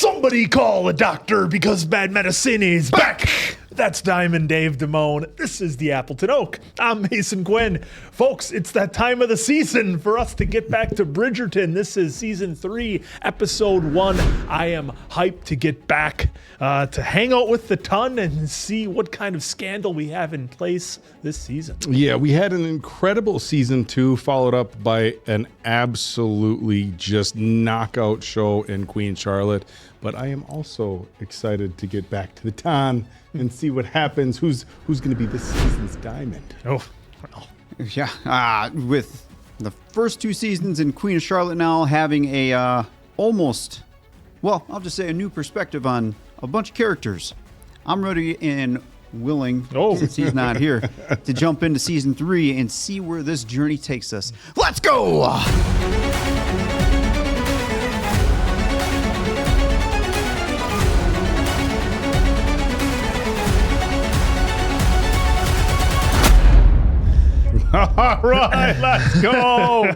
Somebody call a doctor because bad medicine is back. That's Diamond Dave Damone. This is the Appleton Oak. I'm Mason Gwynn. Folks, it's that time of the season for us to get back to Bridgerton. This is season 3, episode 1. I am hyped to get back to hang out with the ton and see what kind of scandal we have in place this season. Yeah, we had an incredible season 2 followed up by an absolutely just knockout show in Queen Charlotte. But I am also excited to get back to the ton and see what happens. Who's going to be this season's diamond? Oh, well. Yeah, with the first 2 seasons in Queen of Charlotte now having a almost, well, I'll just say a new perspective on a bunch of characters. I'm ready and willing, since he's not here, to jump into season 3 and see where this journey takes us. Let's go! All right, let's go.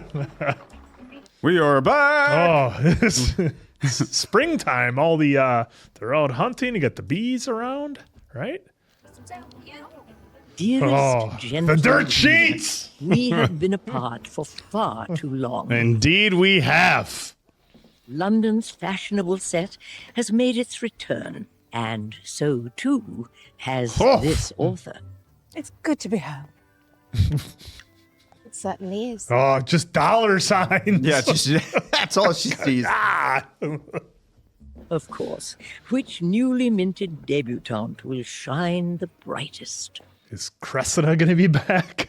We are back. Oh, it's springtime. All the they're out hunting. You got the bees around, right? Dearest gentlemen, the dirt sheets. We have been apart for far too long. Indeed, we have. London's fashionable set has made its return, and so too has this author. It's good to be home. It certainly is. Oh, just dollar signs. Yeah, that's all she sees. Of course, which newly minted debutante will shine the brightest? Is Cressida going to be back?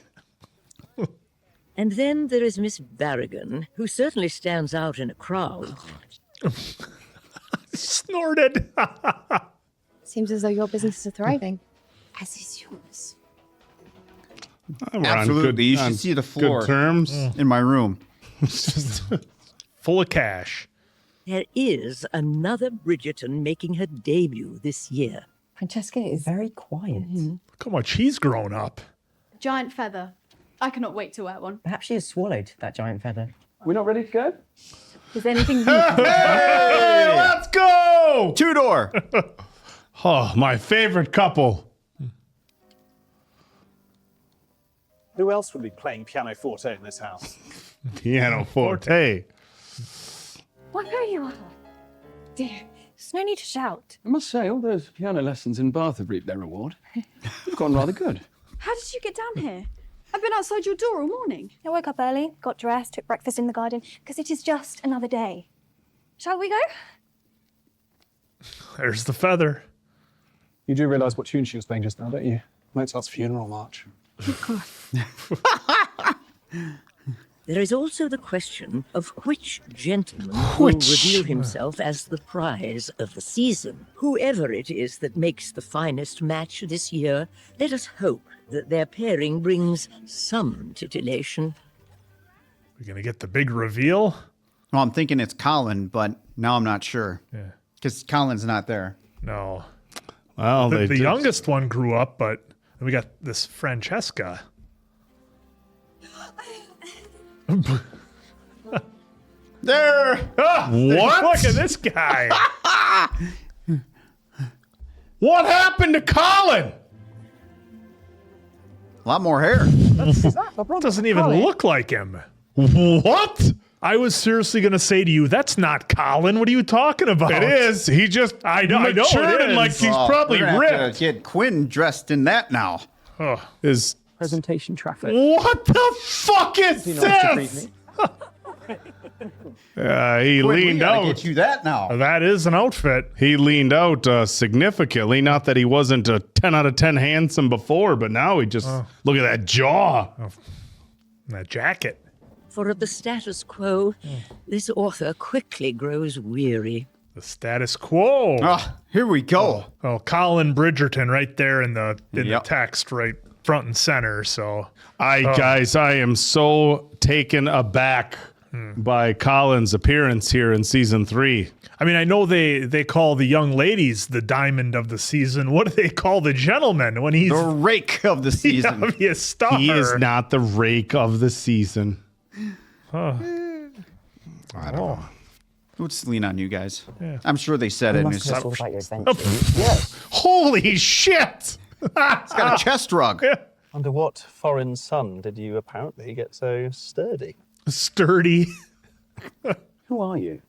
And then there is Miss Barrigan, who certainly stands out in a crowd. Snorted. Seems as though your businesses are thriving, as is yours. We're Absolutely. You should see the floor good terms. in my room. Full of cash. There is another Bridgerton making her debut this year. Francesca is very quiet. Look how much he's grown up. Giant feather. I cannot wait to wear one. Perhaps she has swallowed that giant feather. We're not ready to go? Is anything new? Hey, let's go! Two-door. Oh, my favorite couple. Who else would be playing pianoforte in this house? Pianoforte. What are you all? Dear, there's no need to shout. I must say, all those piano lessons in Bath have reaped their reward. You've gone rather good. How did you get down here? I've been outside your door all morning. I woke up early, got dressed, took breakfast in the garden, because it is just another day. Shall we go? There's the feather. You do realise what tune she was playing just now, don't you? Mozart's Funeral March. There is also the question of which gentleman will reveal himself as the prize of the season. Whoever it is that makes the finest match this year, let us hope that their pairing brings some titillation. We're going to get the big reveal. Well, I'm thinking it's Colin, but now I'm not sure. Yeah. Because Colin's not there. No. Well, The youngest one grew up, but we got this Francesca. There! What? Look at this guy. What happened to Colin? A lot more hair. Doesn't even look like him. What? I was seriously going to say to you, that's not Colin. What are you talking about? It is. He just matured it and is. like he's probably We're gonna have ripped. to get Quinn dressed in that now. Is Presentation traffic. what the fuck is this? He Quinn, we leaned gotta out. get you that now. That is an outfit. He leaned out significantly. Not that he wasn't a 10 out of 10 handsome before, but now he just look at that jaw. That jacket. For of the status quo, this author quickly grows weary. The status quo. Here we go. Oh, Colin Bridgerton right there in the Yep. text, right front and center. So, Guys, I am so taken aback by Colin's appearance here in season 3. I mean, I know they call the young ladies the diamond of the season. What do they call the gentleman when he's The rake of the the season. obvious star? He is not the rake of the season. Huh. I don't know. Let's lean on you guys. Yeah. I'm sure they said I it. And must it's, have it's thought about your adventures. Yes. Holy shit! got a chest rug. Under what foreign sun did you apparently get so sturdy? Sturdy. Who are you?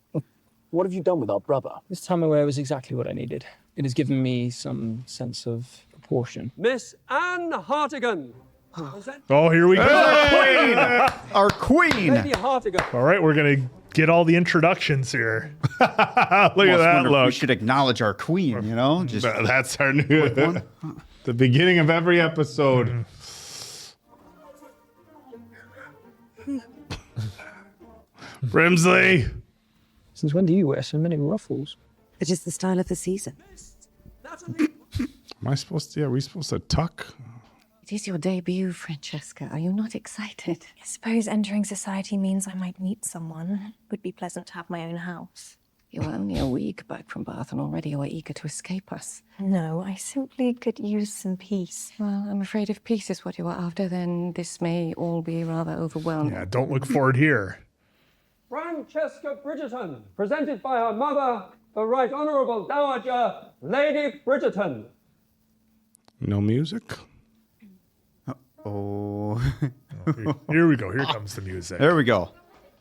What have you done with our brother? This time away was exactly what I needed. It has given me some sense of proportion. Miss Anne Hartigan. Oh, here we go. Our queen. Lady Hartigan. All right, we're going to get all the introductions here. Look at Almost that wonder if look. We should acknowledge our queen, you know? Just That's our new the beginning of every episode. Brimsley. Since when do you wear so many ruffles? It is the style of the season. Am I supposed to? Are we supposed to tuck? It is your debut, Francesca. Are you not excited? I suppose entering society means I might meet someone. Would be pleasant to have my own house. You are only a week back from Bath and already you are eager to escape us. No, I simply could use some peace. Well, I'm afraid if peace is what you are after, then this may all be rather overwhelming. Yeah, don't look forward here. Francesca Bridgerton, presented by her mother, the Right Honourable Dowager Lady Bridgerton. No music. oh, Here we go. Here comes the music. there we go.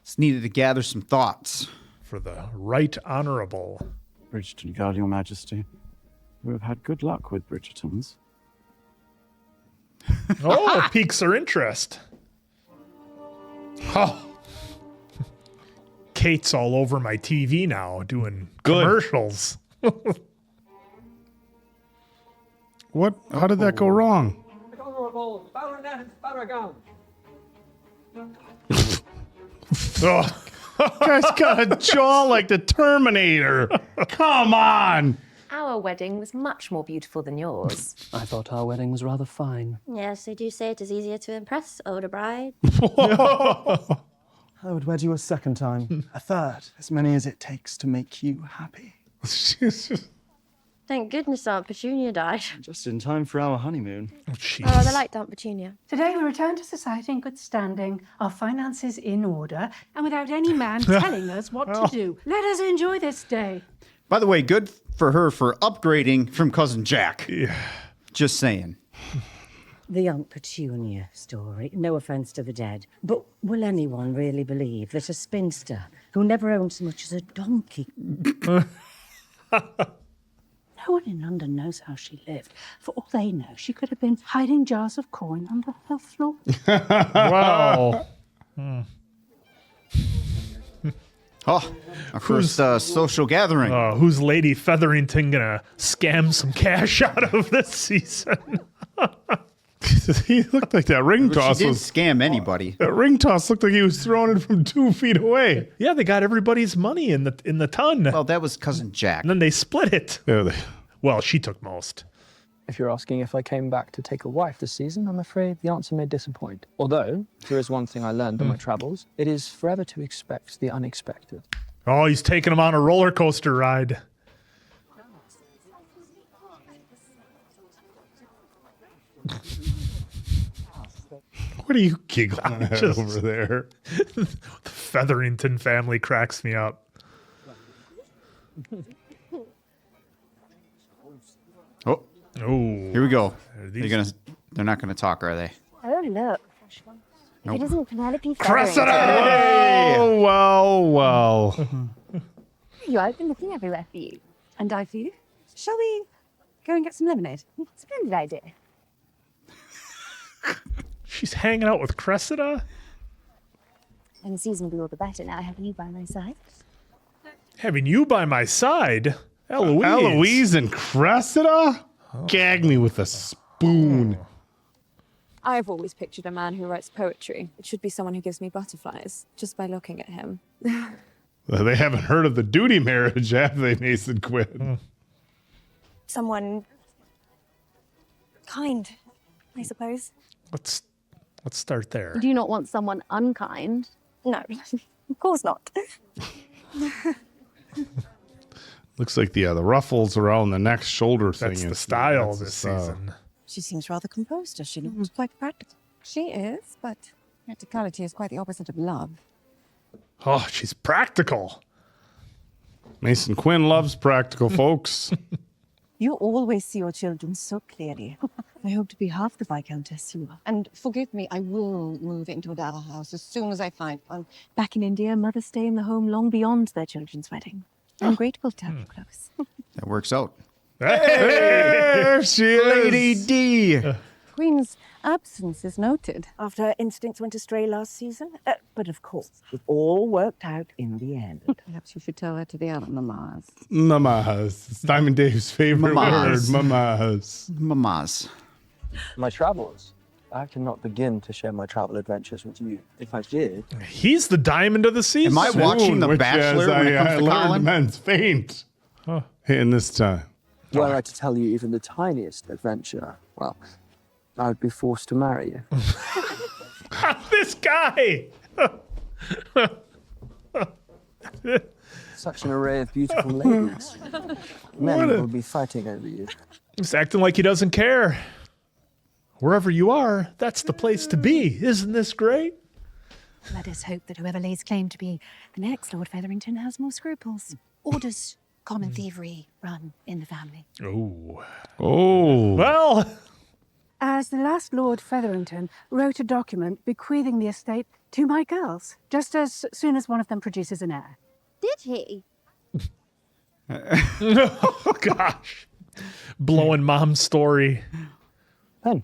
Just needed to gather some thoughts. For the Right Honourable. Bridgerton, guard your majesty. We have had good luck with Bridgertons. Oh, piques our interest. Oh. Kate's all over my TV now doing Good. commercials. What? How did that go wrong? Right Honourable Baroness Barragan. Oh, Guy's got a jaw like the Terminator. Come on. Our wedding was much more beautiful than yours. I thought our wedding was rather fine. Yes, they do say it is easier to impress older brides. I would wed you a second time, a third, as many as it takes to make you happy. Thank goodness Aunt Petunia died. Just in time for our honeymoon. jeez. Oh, they liked Aunt Petunia. Today we return to society in good standing, our finances in order, and without any man telling us what to do. Let us enjoy this day. By the way, good for her for upgrading from Cousin Jack. Yeah. Just saying. The Aunt Petunia story, no offence to the dead, but will anyone really believe that a spinster who never owned so much as a donkey... No one in London knows how she lived. For all they know, she could have been hiding jars of coin under her floor. Wow. Oh, our first social gathering. Who's Lady Featherington gonna scam some cash out of this season? He looked like that ring But toss she did was. scam anybody. That ring toss looked like he was throwing it from 2 feet away. Yeah, they got everybody's money in the ton. Well, that was Cousin Jack. And then they split it. Yeah, Well, she took most. If you're asking if I came back to take a wife this season, I'm afraid the answer may disappoint. Although, there is one thing I learned on my travels. It is forever to expect the unexpected. Oh, he's taking him on a roller coaster ride. What are you giggling at Just- over there? The Featherington family cracks me up. Oh, Oh, here we go. these- They're not gonna talk, are they? Oh, look. Nope. It isn't Penelope Cressida! Featherington. Oh, well. You, I've been looking everywhere for you. And I for you. Shall we go and get some lemonade? Splendid idea. She's hanging out with Cressida? And the season will be all the better now having you by my side. Having you by my side? Eloise. Eloise and Cressida? Gag me with a spoon. I've always pictured a man who writes poetry. It should be someone who gives me butterflies, just by looking at him. Well, they haven't heard of the duty marriage, have they, Mason Quinn? Someone kind, I suppose. Let's start there. Do you not want someone unkind? No, of course not. Looks like the ruffles around the neck shoulder thing. That's the is- style that's this the style. season. She seems rather composed, does she not? Quite practical. She is, but practicality is quite the opposite of love. Oh, she's practical. Mason Quinn loves practical folks. You always see your children so clearly. I hope to be half the Viscountess you are. And forgive me, I will move into a doll house as soon as I find one. Back in India, mothers stay in the home long beyond their children's wedding. I'm grateful to have you close. That works out. Hey, there she is. Lady D. Queen's absence is noted after her instincts went astray last season. But of course, it all worked out in the end. Perhaps you should tell her to the other mamas. Mamas. It's Diamond Dave's favorite Mamas. word. Mamas. Mamas. My travels. I cannot begin to share my travel adventures with you. If I did, He's the diamond of the season. Am I watching The Which, Bachelor as when it comes I to learned, Colin? men's faint. Hitting this time. were I to tell you even the tiniest adventure, well, I would be forced to marry you. This guy! Such an array of beautiful ladies. Men will be fighting over you. He's acting like he doesn't care. Wherever you are, that's the place to be. Isn't this great? Let us hope that whoever lays claim to be the next Lord Featherington has more scruples. Or does common thievery run in the family? Oh. Well. As the last Lord Featherington wrote a document bequeathing the estate to my girls, just as soon as one of them produces an heir. Did he? Oh, gosh. Blowing mom's story. Ben.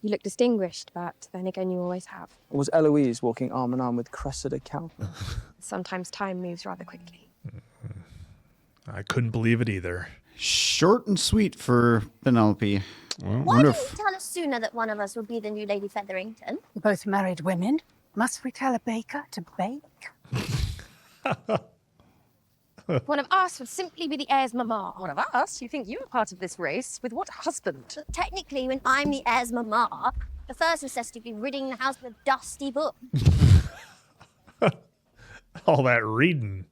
You look distinguished, but then again, you always have. Or was Eloise walking arm in arm with Cressida Calvin? Sometimes time moves rather quickly. I couldn't believe it either. Short and sweet for Penelope. Why didn't you tell us sooner that one of us would be the new Lady Featherington? We're both married women. Must we tell a baker to bake? One of us would simply be the heir's mama. One of us? You think you were part of this race? With what husband? Technically, when I'm the heir's mama, the first necessity would be ridding the house with a dusty book. All that reading.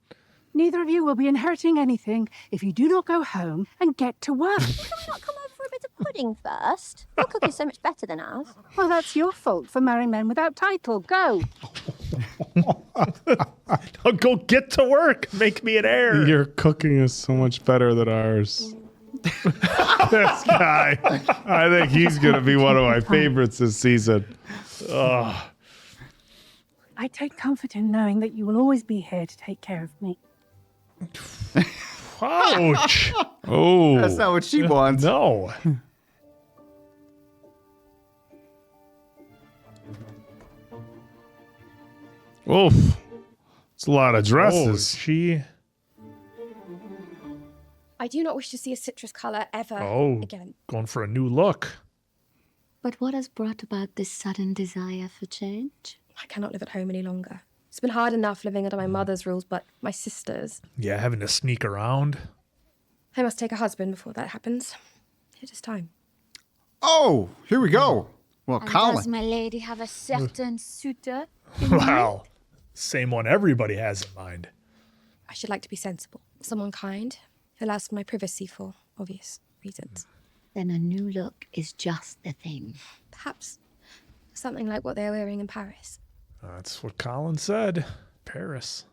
Neither of you will be inheriting anything if you do not go home and get to work. Can we not come over for a bit of pudding first? Your cook is so much better than ours. Well, that's your fault for marrying men without title. Go. Go get to work. Make me an heir. Your cooking is so much better than ours. This guy. I think he's going to be one of my favorites this season. Oh. I take comfort in knowing that you will always be here to take care of me. Ouch. Oh. That's not what she wants. No. Oof. It's a lot of dresses. Oh, she. I do not wish to see a citrus colour ever again. Going for a new look. But what has brought about this sudden desire for change? I cannot live at home any longer. It's been hard enough living under my mother's rules, but my sister's. Yeah, having to sneak around. I must take a husband before that happens. It is time. Oh, here we go. Well, And Colin. does my lady have a certain suitor? Wow. Same one everybody has in mind. I should like to be sensible. Someone kind, who allows for my privacy for obvious reasons. Then a new look is just the thing. Perhaps something like what they're wearing in Paris. That's what Colin said. Paris.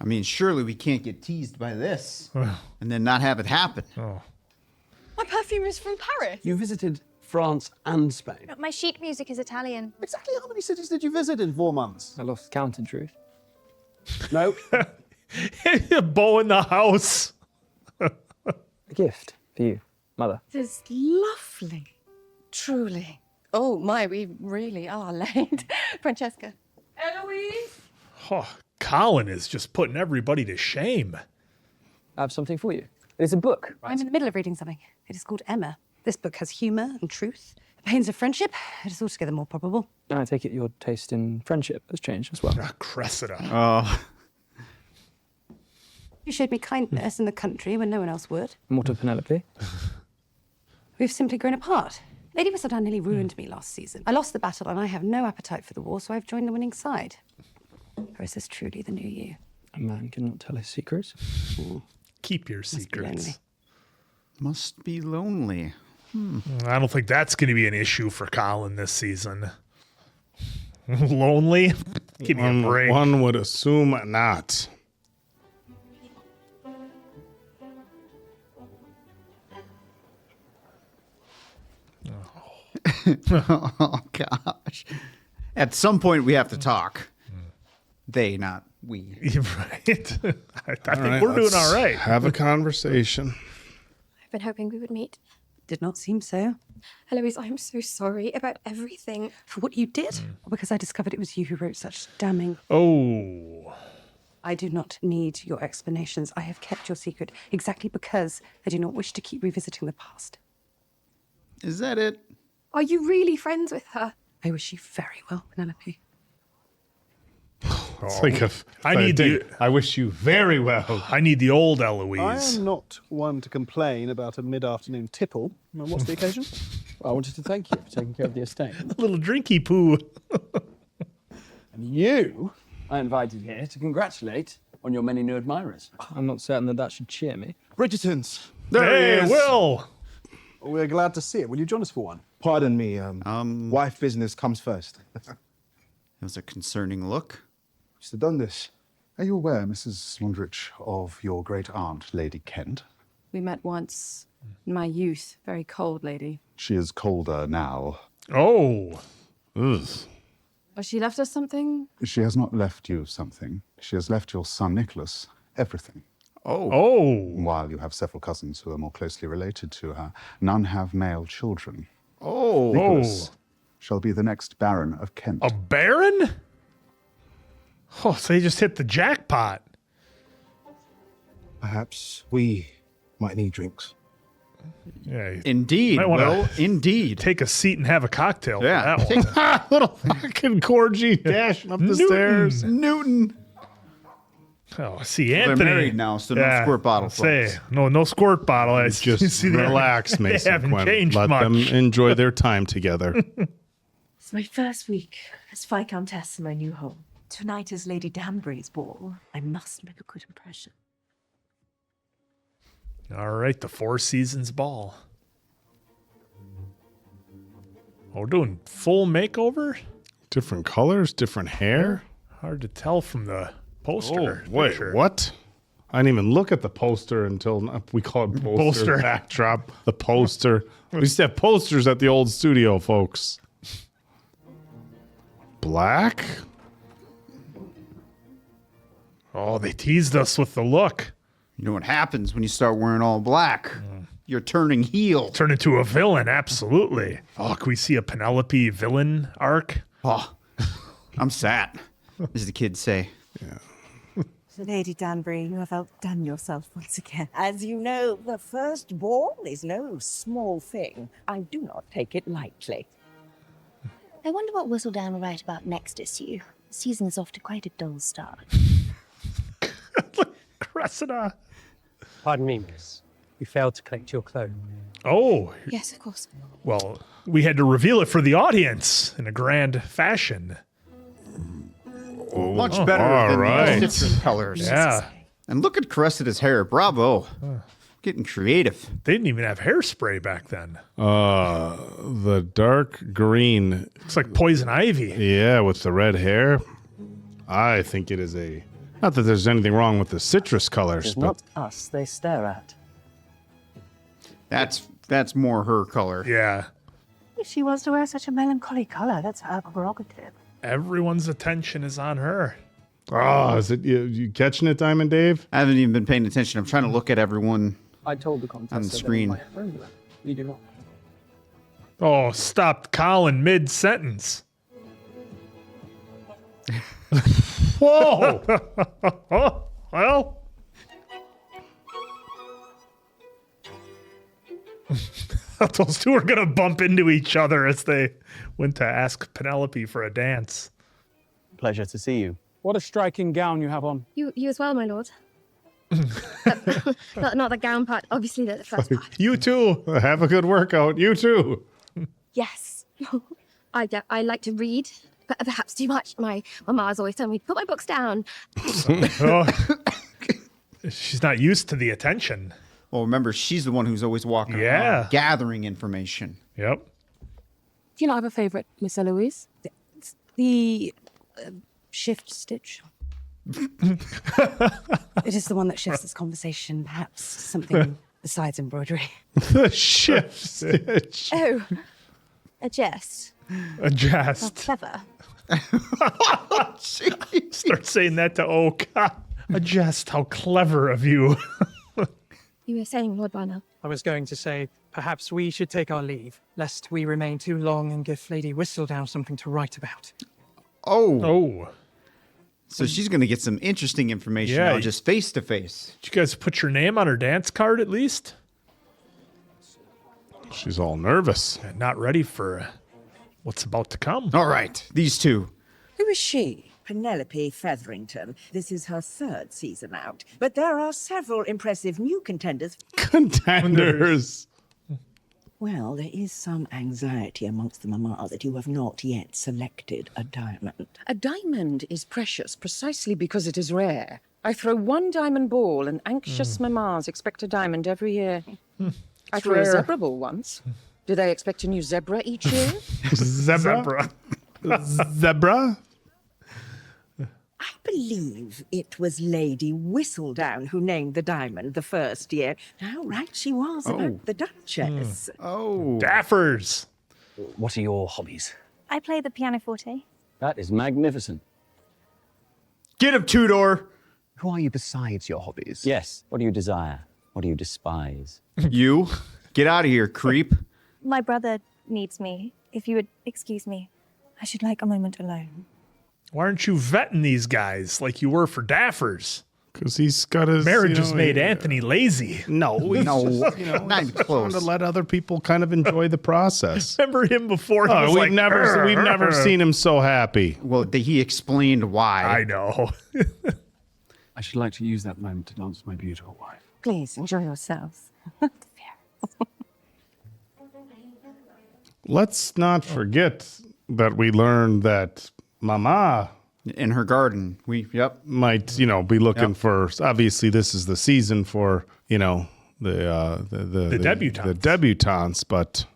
I mean, surely we can't get teased by this and then not have it happen. Oh. My perfume is from Paris. You visited France and Spain. My sheet music is Italian. Exactly how many cities did you visit in 4 months? I lost count, in truth. No. A bow in the house. A gift for you, Mother. It is lovely. Truly. Oh, my, we really are late. Francesca. Eloise? Oh, Colin is just putting everybody to shame. I have something for you. It is a book. I'm in the middle of reading something. It is called Emma. This book has humour and truth, the pains of friendship. It is altogether more probable. And I take it your taste in friendship has changed as well. Cressida. Oh. You showed me kindness in the country when no one else would. And what of Penelope? We've simply grown apart. Lady Whistledown nearly ruined me last season. I lost the battle and I have no appetite for the war, so I've joined the winning side. Or is this truly the new you? A man cannot tell his secrets. Keep your secrets. Must be lonely. I don't think that's going to be an issue for Colin this season. Lonely? Give me a break. One would assume not. Oh, gosh. At some point, we have to talk. They, not we. Right. I think right, we're doing let's all right. Have a conversation. I've been hoping we would meet. Did not seem so. Eloise, I'm so sorry about everything. For what you did? Or because I discovered it was you who wrote such damning. Oh. I do not need your explanations. I have kept your secret exactly because I do not wish to keep revisiting the past. Is that it? Are you really friends with her? I wish you very well, Penelope. It's like I wish you very well. I need the old I Eloise. am not one to complain about a mid-afternoon tipple. Now, what's the occasion? I wanted to thank you for taking care of the estate. A little drinky poo. And you, I invited here to congratulate on your many new admirers. I'm not certain that should cheer me. Bridgerton's. Hey, Will. We're glad to see it. Will you join us for one? Pardon me, wife business comes first. That was a concerning look. Mr. Dundas, are you aware, Mrs. Mondrich, of your great aunt, Lady Kent? We met once in my youth. Very cold lady. She is colder now. Oh. Ugh. Has she left us something? She has not left you something. She has left your son, Nicholas, everything. Oh. While you have several cousins who are more closely related to her, none have male children. Oh. Nicholas shall be the next Baron of Kent. A baron? Oh, so they just hit the jackpot. Perhaps we might need drinks. Yeah. Indeed, Might wanna Will. Indeed. Take a seat and have a cocktail. Yeah. For that one. Little fucking Corgi dashing up the stairs. Newton. Oh, see, They're Anthony. married now, so no squirt bottle. Say, folks. no squirt bottle. I Just see they relax, haven't- Mason They haven't Quinn. changed Let much. them enjoy their time together. It's my first week as Viscountess in my new home. Tonight is Lady Danbury's ball. I must make a good impression. All right, the Four Seasons Ball. Oh, we're doing full makeover? Different colors, different hair. Hard to tell from the poster. Oh, wait, picture. what? I didn't even look at the poster until we call it poster. Backdrop. The poster. We used to have posters at the old studio, folks. Black? Oh, they teased us with the look. You know what happens when you start wearing all black? You're turning heel. Turn into a villain, absolutely. Oh, can we see a Penelope villain arc? Oh, I'm sad, as the kids say. Lady Danbury, you have outdone yourself once again. As you know, the first ball is no small thing. I do not take it lightly. I wonder what Whistledown will write about next issue. The season is off to quite a dull start. Cressida. Pardon me, miss. We failed to collect your cloak. Oh. Yes, of course. Well, we had to reveal it for the audience in a grand fashion. Much better than the citrus colors. Yeah. And look at Cressida's hair. Bravo. Getting creative. They didn't even have hairspray back then. The dark green. Looks like poison ivy. Yeah, with the red hair. I think it is not that there's anything wrong with the citrus colors, It's but not us they stare at. That's more her color. Yeah. If she wants to wear such a melancholy colour, that's her prerogative. Everyone's attention is on her. Oh, is it you catching it, Diamond Dave? I haven't even been paying attention. I'm trying to look at everyone I told the contest on the screen. You do not. Oh, stopped Colin mid-sentence. Whoa! Well... Those two are going to bump into each other as they went to ask Penelope for a dance. Pleasure to see you. What a striking gown you have on. You as well, my lord. Not the gown part, obviously the first part. You too. Have a good workout. You too. Yes. I like to read, but perhaps too much. My mama's always telling me, put my books down. Oh. She's not used to the attention. Well, remember, she's the one who's always walking around gathering information. Yep. Do you not have a favourite, Miss Eloise? The shift stitch. It is the one that shifts this conversation, perhaps something besides embroidery. The shift stitch. Oh, A jest. A jest. How clever. Start saying that to Oak. A jest. How clever of you. You were saying, Lord Barnell. I was going to say, perhaps we should take our leave, lest we remain too long and give Lady Whistledown something to write about. Oh. So she's going to get some interesting information now, just face to face. Did you guys put your name on her dance card at least? She's all nervous. Not ready for what's about to come. All right, these two. Who is she? Penelope Featherington. This is her 3rd season out, but there are several impressive new contenders. Contenders. Well, there is some anxiety amongst the mama that you have not yet selected a diamond. A diamond is precious precisely because it is rare. I throw 1 diamond ball and anxious mamas expect a diamond every year. I threw a zebra ball once. Do they expect a new zebra each year? Zebra. Zebra? I believe it was Lady Whistledown who named the diamond the first year. How right she was about the Duchess. Daffers. What are your hobbies? I play the pianoforte. That is magnificent. Get him, Tudor. Who are you besides your hobbies? Yes. What do you desire? What do you despise? You? Get out of here, creep. My brother needs me. If you would excuse me, I should like a moment alone. Why aren't you vetting these guys like you were for Daffers? Because he's got his marriage has made Anthony lazy. No, not even close. To let other people kind of enjoy the process. Remember him before? We've never seen him so happy. Well, he explained why. I know. I should like to use that moment to dance with my beautiful wife. Please enjoy yourselves. Let's not forget that we learned that Mama in her garden, might be looking for. Obviously, this is the season for the debutantes. The debutantes, but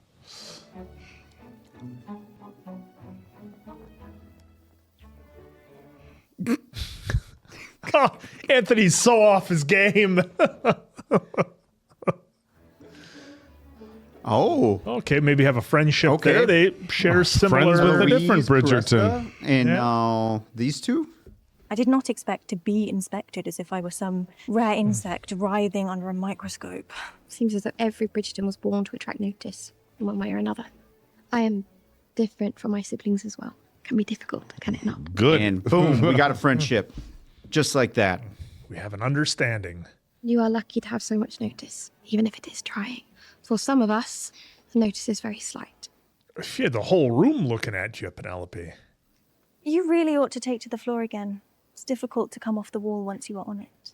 oh, Anthony's so off his game. Oh, okay. Maybe have a friendship there. They share similar. Friends with a different Bridgerton. And these two? I did not expect to be inspected as if I were some rare insect writhing under a microscope. Seems as though every Bridgerton was born to attract notice in one way or another. I am different from my siblings as well. Can be difficult, can it not? Good. And boom, we got a friendship. Just like that. We have an understanding. You are lucky to have so much notice, even if it is trying. For some of us, the notice is very slight. She had the whole room looking at you, Penelope. You really ought to take to the floor again. It's difficult to come off the wall once you are on it.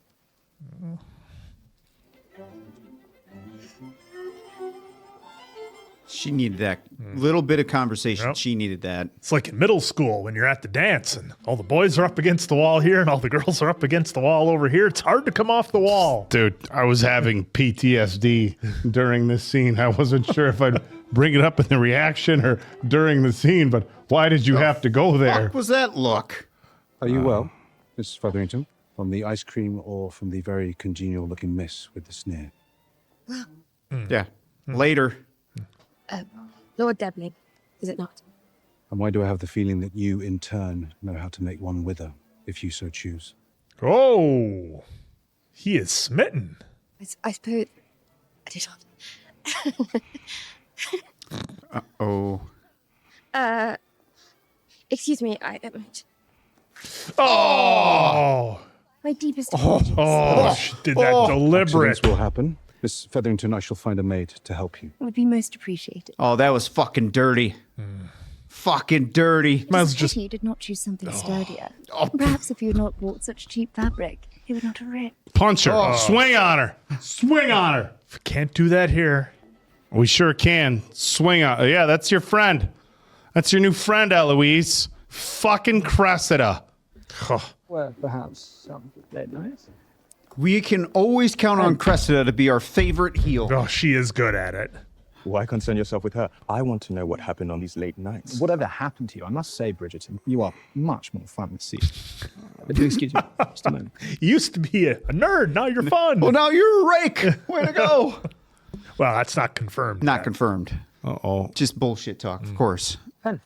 She needed that little bit of conversation. She needed that. It's like in middle school when you're at the dance and all the boys are up against the wall here and all the girls are up against the wall over here. It's hard to come off the wall. Dude, I was having PTSD during this scene. I wasn't sure if I'd bring it up in the reaction or during the scene, but why did you have to go there? What was that look? Are you well, Miss Featherington? From the ice cream or from the very congenial-looking miss with the sneer? Yeah. Later. Lord Debling, is it not? And why do I have the feeling that you, in turn, know how to make one wither, if you so choose? Oh, he is smitten. I suppose I did not. Uh-oh. Excuse me, Oh! My deepest apologies. She did that deliberate. Accidents will happen. Miss Featherington, I shall find a maid to help you. It would be most appreciated. Oh, that was fucking dirty. Fucking dirty. It's a pity you did not choose something sturdier. Perhaps if you had not bought such cheap fabric, it would not have ripped. Punch her. Swing on her. Swing on her. Can't do that here. We sure can. Swing on her. Yeah, that's your friend. That's your new friend, Eloise. Fucking Cressida. Well, perhaps some late nights. We can always count on Cressida to be our favorite heel. Oh, she is good at it. Why concern yourself with her? I want to know what happened on these late nights. Whatever happened to you, I must say, Bridgerton, you are much more fun to see. But do excuse me, just a moment. You used to be a nerd, now you're fun. Well, now you're a rake. Way to go. Well, that's not confirmed. Not confirmed. Uh-oh. Just bullshit talk, of course. Pen,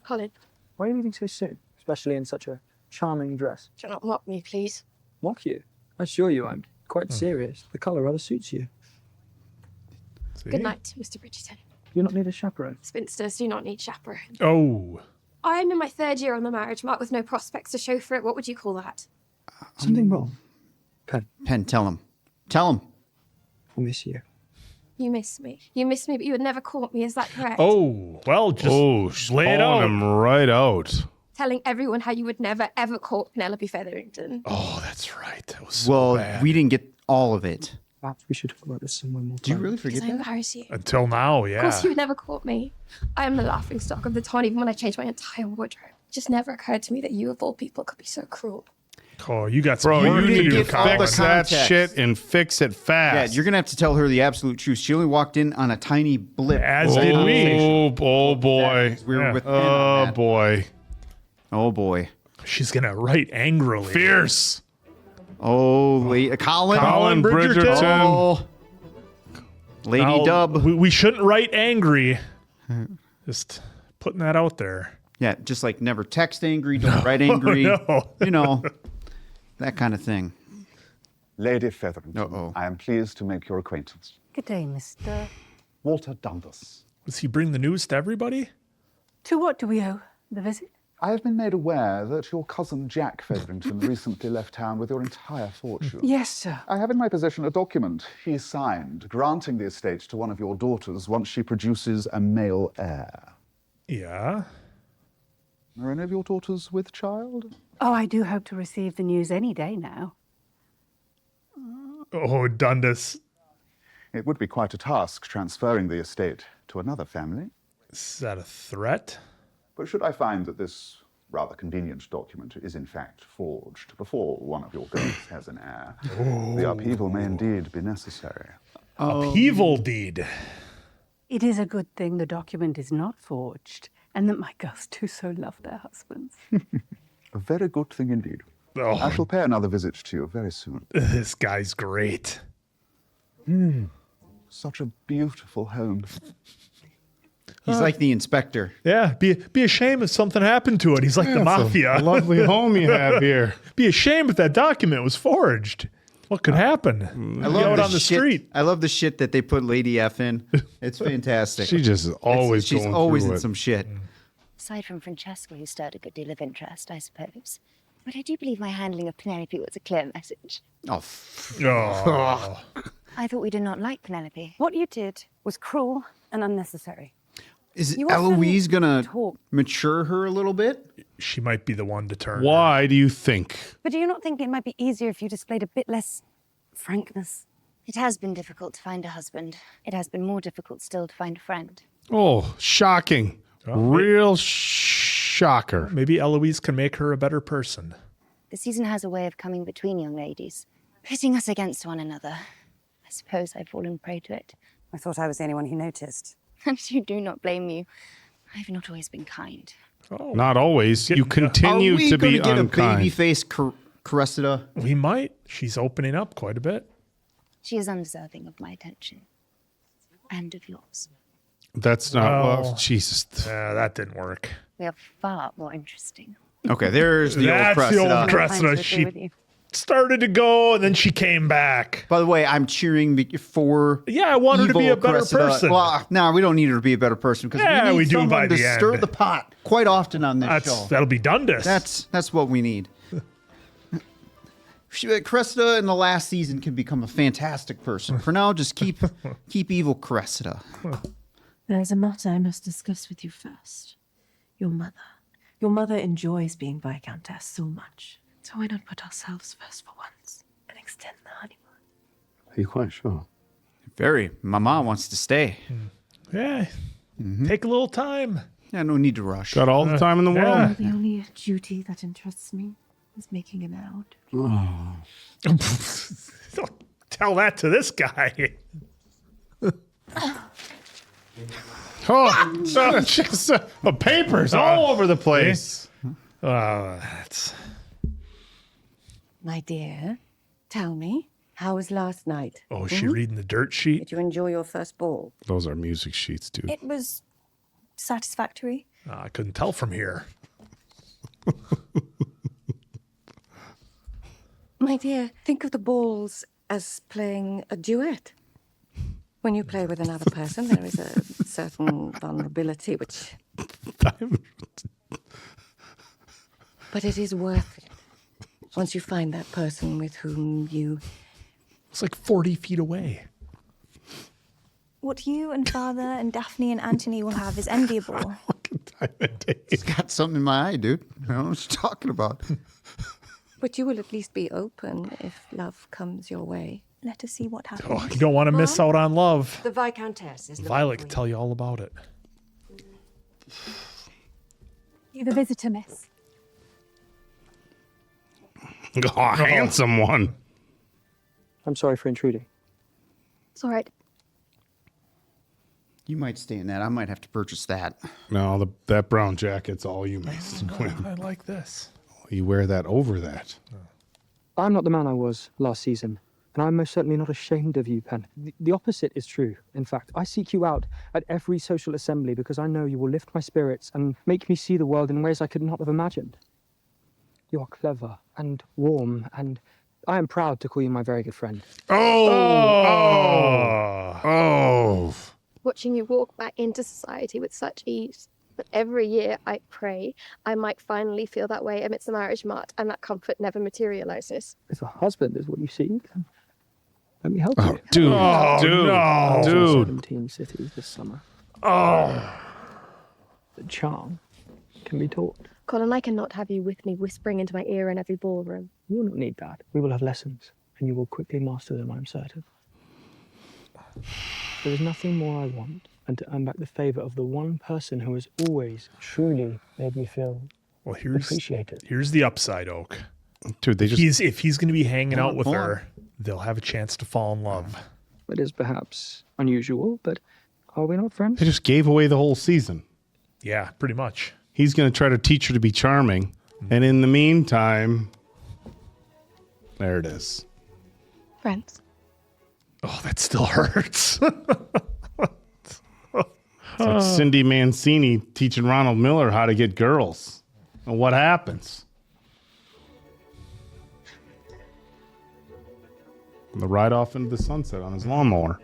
Colin, why are you leaving so soon? Especially in such a charming dress. do not mock me, please. Mock you? I assure you I'm quite serious. The colour rather suits you. Good night, Mr. Bridgerton. Do you not need a chaperone? Spinsters do not need chaperone. Oh. I am in my 3rd year on the marriage mark with no prospects to show for it. What would you call that? Something wrong? Pen, tell him. Tell him. I miss you. You miss me. You miss me, but you would never court me. Is that correct? Oh, well, just lay it calling out. him right out. Telling everyone how you would never, ever court Penelope Featherington. Oh, that's right. That was so Well, bad. we didn't get all of it. Perhaps we should talk about this somewhere more. Do you really forget Because I that? embarrass you. Until now, Of yeah. course, you would never court me. I am the laughing stock of the town, even when I changed my entire wardrobe. It just never occurred to me that you, of all people, could be so cruel. Oh, you got some Bro, work you to need do, to Colin. fix that context. shit and fix it Yeah, fast. you're gonna have to tell her the absolute truth. She only walked in on a tiny blip. As did we. Oh boy. We were with Pen Oh on that. boy. Oh boy. She's going to write angrily. Fierce. Oh, Colin. Colin Bridgerton. Oh. Lady Now, Dub. We shouldn't write angry. Just putting that out there. Yeah, just like never text angry, don't write angry. No. You know, that kind of thing. Lady Featherington, Uh-oh. I am pleased to make your acquaintance. Good day, Mr. Walter Dundas. Does he bring the news to everybody? To what do we owe the visit? I have been made aware that your cousin Jack Featherington recently left town with your entire fortune. Yes, sir. I have in my possession a document he signed granting the estate to one of your daughters once she produces a male heir. Yeah. Are any of your daughters with child? Oh, I do hope to receive the news any day now. Oh, Dundas. It would be quite a task transferring the estate to another family. Is that a threat? But should I find that this rather convenient document is in fact forged before one of your girls has an heir, the upheaval may indeed be necessary. Upheaval deed. It is a good thing the document is not forged, and that my girls do so love their husbands. A very good thing indeed. Oh. I shall pay another visit to you very soon. This guy's great. Such a beautiful home. He's like the inspector. Yeah, be a shame if something happened to it. He's like the mafia. A lovely home you have here. Be a shame if that document was forged. What could happen? I love Out the on the shit. street. I love the shit that they put Lady F in. It's fantastic. She just is always she's going always through in it. some shit. Aside from Francesca, who stirred a good deal of interest, I suppose. But I do believe my handling of Penelope was a clear message. Oh. Oh. I thought we did not like Penelope. What you did was cruel and unnecessary. Is You often Eloise gonna talk. mature her a little bit? She might be the one to turn. Why do you think? But do you not think it might be easier if you displayed a bit less frankness? It has been difficult to find a husband. It has been more difficult still to find a friend. Oh, shocking. Real shocker. Maybe Eloise can make her a better person. The season has a way of coming between young ladies, pitting us against one another. I suppose I've fallen prey to it. I thought I was the only one who noticed. And you do not blame you. I've not always been kind. Oh. Not always. You continue Are we to be gonna get unkind. a baby face Cressida? We might. She's opening up quite a bit. She is undeserving of my attention. And of yours. That's not. Well, Well, Jesus. That didn't work. We are far more interesting. Okay, there's the old That's Cressida. the old Cressida. She started to go and then she came back. By the way, I'm cheering for. Yeah, I want her to be evil a better Cressida. person. Well, no, we don't need her to be a better person because Yeah, we need we do someone by to the stir end. the pot quite often on this show. That'll be Dundas. That's what we need. Cressida in the last season can become a fantastic person. For now, just keep evil Cressida. There's a matter I must discuss with you first. Your mother. Your mother enjoys being Viscountess so much. So why not put ourselves first for once and extend the honeymoon? Are you quite sure? Very. Mama wants to stay. Yeah. Take a little time. Yeah, no need to rush. Got all the time in the world. The only duty that interests me is making an out. Don't tell that to this guy. Oh, just, the papers all over the place. That's. My dear, tell me, How was last night? Oh, is she reading the dirt sheet? Did you enjoy your first ball? Those are music sheets, dude. It was satisfactory. I couldn't tell from here. My dear, think of the balls as playing a duet. When you play with another person, there is a certain vulnerability which... But it is worth it. Once you find that person with whom you... It's like 40 feet away. What you and Father and Daphne and Anthony will have is enviable. It's got something in my eye, dude. I don't know what you're talking about. But you will at least be open if love comes your way. Let us see what happens. Oh, you don't want to miss out on love. The Viscountess is... Violet can tell you all about it. You've a visitor, miss. Oh, handsome one. I'm sorry for intruding. It's all right. You might stay in that. I might have to purchase that. No, that brown jacket's all you, Mason Quinn. I like this. You wear that over that. I'm not the man I was last season, and I'm most certainly not ashamed of you, Pen. The opposite is true. In fact, I seek you out at every social assembly because I know you will lift my spirits and make me see the world in ways I could not have imagined. You are clever and warm, and I am proud to call you my very good friend. Oh! Watching you walk back into society with such ease. But every year I pray I might finally feel that way amidst the marriage mart, and that comfort never materializes. If a husband is what you seek, then let me help Oh, you. dude, I was in dude. 17 cities this summer. Oh. The charm can be taught. Colin, I cannot have you with me whispering into my ear in every ballroom. You will not need that. We will have lessons, and you will quickly master them, I'm certain. There is nothing more I want than to earn back the favor of the one person who has always truly made me feel appreciated. Here's the upside, Oak. Dude, they just... If he's going to be hanging out with hold on. her, they'll have a chance to fall in love. It is perhaps unusual, but are we not friends? They just gave away the whole season. Yeah, pretty much. He's going to try to teach her to be charming. And in the meantime, there it is. Friends. Oh, that still hurts. It's like Cindy Mancini teaching Ronald Miller how to get girls. And what happens? The ride off into the sunset on his lawnmower.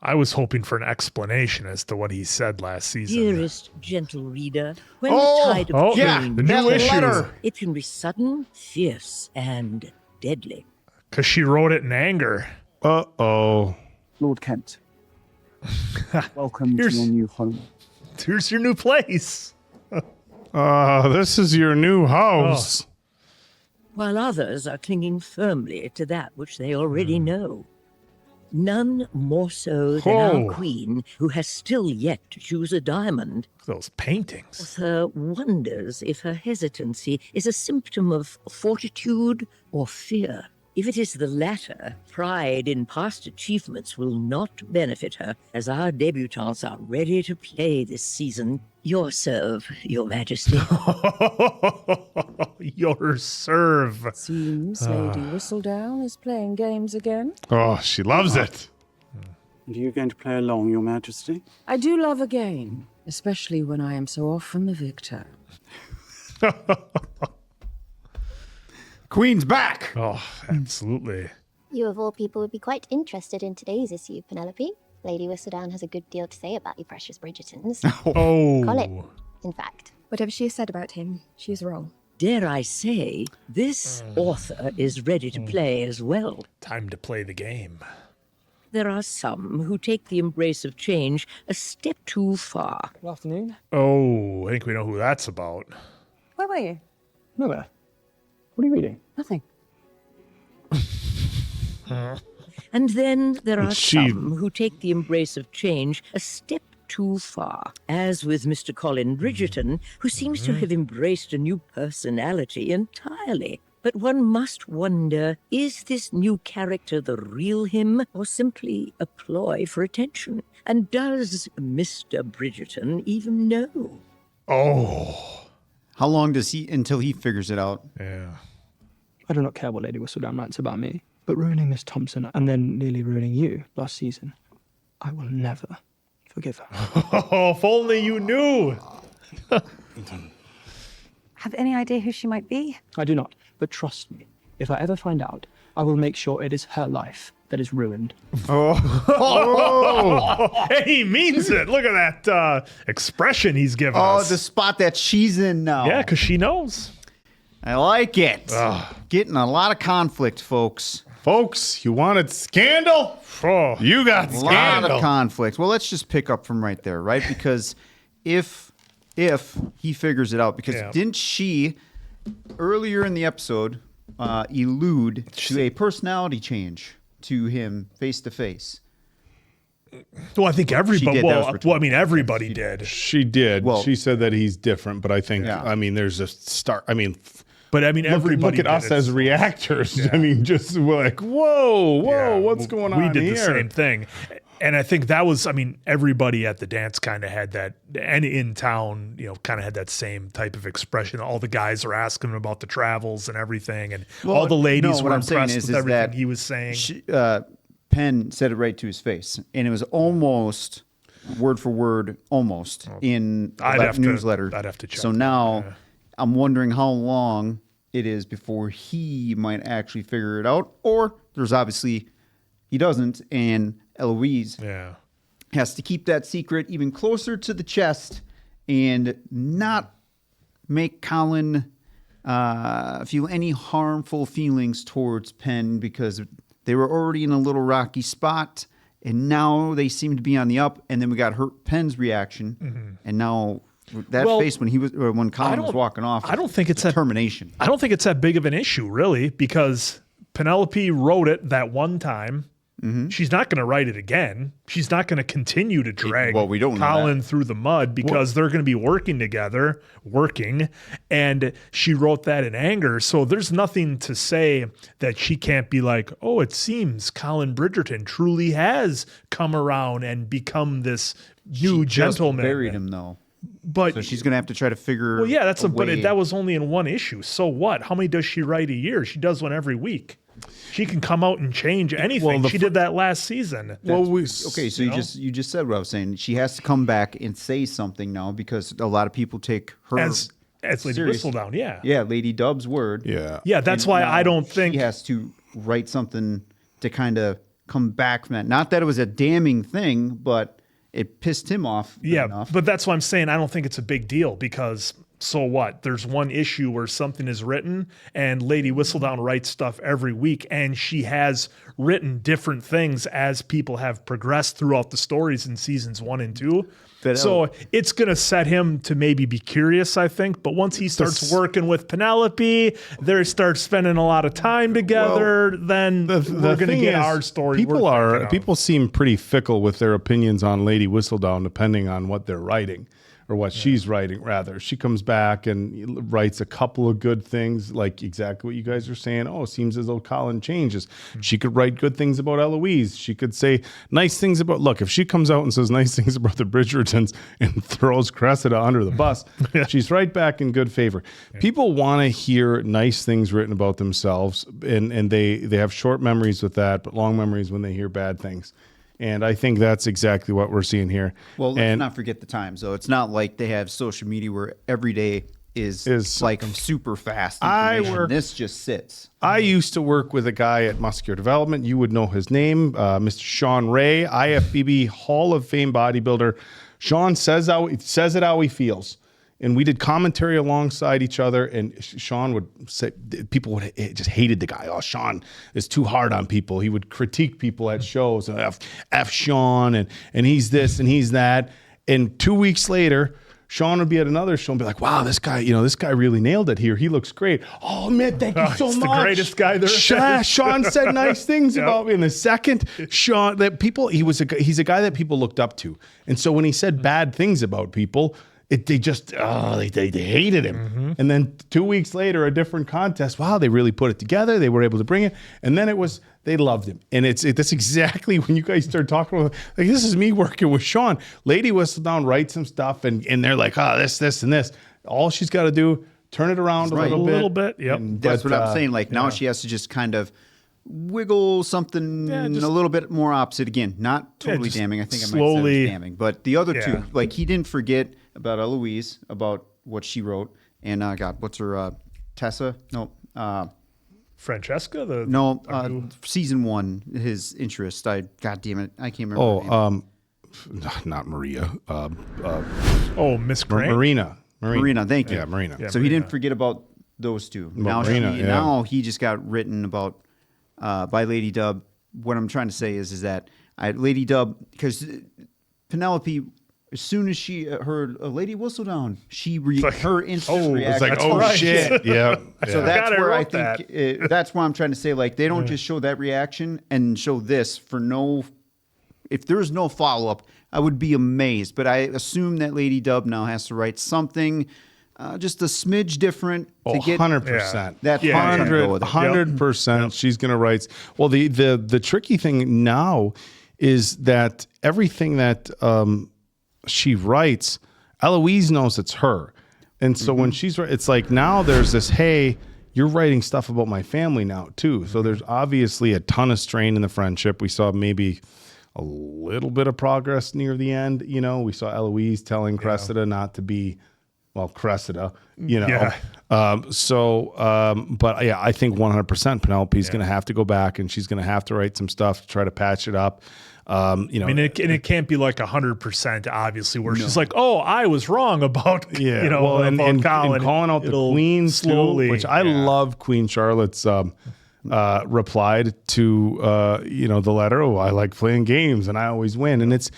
I was hoping for an explanation as to what he said last season. Dearest gentle reader, when the tide of change the new issue. comes, it can be sudden, fierce, and deadly. Because she wrote it in anger. Uh-oh. Lord Kent, welcome to your new home. Here's your new place. This is your new house. While others are clinging firmly to that which they already know. None more so than our queen, who has still yet to choose a diamond. Those paintings. Arthur wonders if her hesitancy is a symptom of fortitude or fear. If it is the latter, pride in past achievements will not benefit her, as our debutantes are ready to play this season. Your serve, Your Majesty. Your serve. Seems Lady Whistledown is playing games again. Oh, she loves it. And are you going to play along, Your Majesty? I do love a game, especially when I am so often the victor. Queen's back! Oh, absolutely. You of all people would be quite interested in today's issue, Penelope. Lady Whistledown has a good deal to say about you precious Bridgertons. Oh. Colin, in fact. Whatever she has said about him, she is wrong. Dare I say, this author is ready to play as well. Time to play the game. There are some who take the embrace of change a step too far. Good afternoon. Oh, I think we know who that's about. Where were you? Nowhere. What are you reading? Nothing. And then there are She- some who take the embrace of change a step too far, as with Mr. Colin Bridgerton, who seems to have embraced a new personality entirely. But one must wonder, is this new character the real him, or simply a ploy for attention? And does Mr. Bridgerton even know? Oh. How long does he until he figures it out? Yeah. I do not care what Lady Whistledown writes about me, but ruining Miss Thompson and then nearly ruining you last season, I will never forgive her. Oh, if only you knew. Have any idea who she might be? I do not, but trust me, if I ever find out, I will make sure it is her life that is ruined. Hey, he means it. Look at that expression he's giving Oh, us. the spot that she's in now. Yeah, because she knows. I like it. Getting a lot of conflict, folks. Folks, you wanted scandal? Oh, you got A lot scandal. of conflict. Well, let's just pick up from right there, right? Because if he figures it out, because didn't she earlier in the episode allude to a personality change to him face to face? Well, I think everybody. She did. That was Well, for I mean, everybody did. She did. Well- She said that he's different, but I think, I mean, there's a start. I mean, but I mean, everybody. Look at us did it. as reactors. I mean, just we're like, whoa, what's going on We did here? the same thing. And I think that was, I mean, everybody at the dance kind of had that, and in town, kind of had that same type of expression. All the guys are asking him about the travels and everything, and all the ladies were impressed with everything he was saying. Penn said it right to his face, and it was almost word for word, in that newsletter. I'd have to check. So now I'm wondering how long it is before he might actually figure it out, or there's obviously he doesn't, and Eloise has to keep that secret even closer to the chest and not make Colin feel any harmful feelings towards Penn, because they were already in a little rocky spot, and now they seem to be on the up. And then we got Penn's reaction, and now that face when Colin was walking off. I don't think it's determination. I don't think it's that big of an issue, really, because Penelope wrote it that one time. She's not going to write it again. She's not going to continue to drag we don't know Colin through the mud, because they're going to be working together, and she wrote that in anger. So there's nothing to say that she can't be like, oh, it seems Colin Bridgerton truly has come around and become this new gentleman. Just buried him though. But so she's going to have to try to figure. Well, yeah, that's way. But that was only in one issue. So what? How many does she write a year? She does one every week. She can come out and change anything. She did that last season. Okay, so you just said what I was saying. She has to come back and say something now, because a lot of people take her as Lady serious. Whistledown. Yeah, Lady Dub's word. Yeah. That's why I don't think she has to write something to kind of come back from that. Not that it was a damning thing, but it pissed him off. Enough. But that's why I'm saying I don't think it's a big deal, because so what? There's one issue where something is written, and Lady Whistledown writes stuff every week, and she has written different things as people have progressed throughout the stories in seasons 1 and 2. So it's going to set him to maybe be curious, I think. But once he starts working with Penelope, they start spending a lot of time together, then we're going to get our story. People seem pretty fickle with their opinions on Lady Whistledown, depending on what they're writing. Or what she's writing, rather. She comes back and writes a couple of good things, like exactly what you guys are saying. Oh, it seems as though Colin changes. She could write good things about Eloise. She could say nice things about... Look, if she comes out and says nice things about the Bridgertons and throws Cressida under the bus, she's right back in good favor. People want to hear nice things written about themselves, and they have short memories with that, but long memories when they hear bad things. And I think that's exactly what we're seeing here. Well, let's not forget the times, though. It's not like they have social media where every day is like super fast information. This just sits. I used to work with a guy at Muscular Development. You would know his name, Mr. Sean Ray, IFBB Hall of Fame bodybuilder. Sean says it how he feels. And we did commentary alongside each other, and Sean would say, people would just hated the guy. Oh, Sean is too hard on people. He would critique people at shows, F Sean, and he's this and he's that. And 2 weeks later, Sean would be at another show and be like, wow, this guy really nailed it here. He looks great. Oh, man, thank you so much. He's the greatest guy there is. Sean said nice things about me. And the second, Sean, he's a guy that people looked up to. And so when he said bad things about people, they hated him. And then 2 weeks later, a different contest. Wow, they really put it together. They were able to bring it. And then they loved him. And that's exactly when you guys start talking about, like, this is me working with Sean. Lady Whistledown writes some stuff and they're like, oh, this, and this. All she's got to do, turn it around Right. a little bit. A little bit, yep. That's what I'm saying. Like now she has to just kind of wiggle something a little bit more opposite. Again, not totally just damning. I think I might slowly- say it was damning. But the other Yeah. two, like he didn't forget about Eloise, about what she wrote. And God, what's her Tessa? No. Francesca? Season 1, his interest. God damn it. I can't remember. her name. Not Maria. Miss Crane? Marina, thank you. Yeah, Marina. Yeah, so he didn't forget about those two. Now he just got written about by Lady Dub. What I'm trying to say is that Lady Dub, because Penelope, as soon as she heard a Lady Whistledown, her instant reaction. It's like, shit. Yeah. So Yeah. that's where I wrote think that's why I'm trying to say, like, they don't just show that reaction and show this for no. If there's no follow up, I would be amazed. But I assume that Lady Dub now has to write something just a smidge different to get 100%. That's what I'm trying to go with it. 100%. She's going to write. Well, the tricky thing now is that everything that she writes, Eloise knows it's her. And so when she's, it's like now there's this, hey, you're writing stuff about my family now too. So there's obviously a ton of strain in the friendship. We saw maybe a little bit of progress near the end. You know, we saw Eloise telling Cressida not to be, Cressida, you know. Yeah. But yeah, I think 100% Penelope's going to have to go back and she's going to have to write some stuff to try to patch it up. I mean, it can't be like 100%, obviously, where she's like, "Oh, I was wrong about and Colin." calling out the Queen slowly, too, which I love. Queen Charlotte's replied to the letter. Oh, I like playing games and I always win, and it's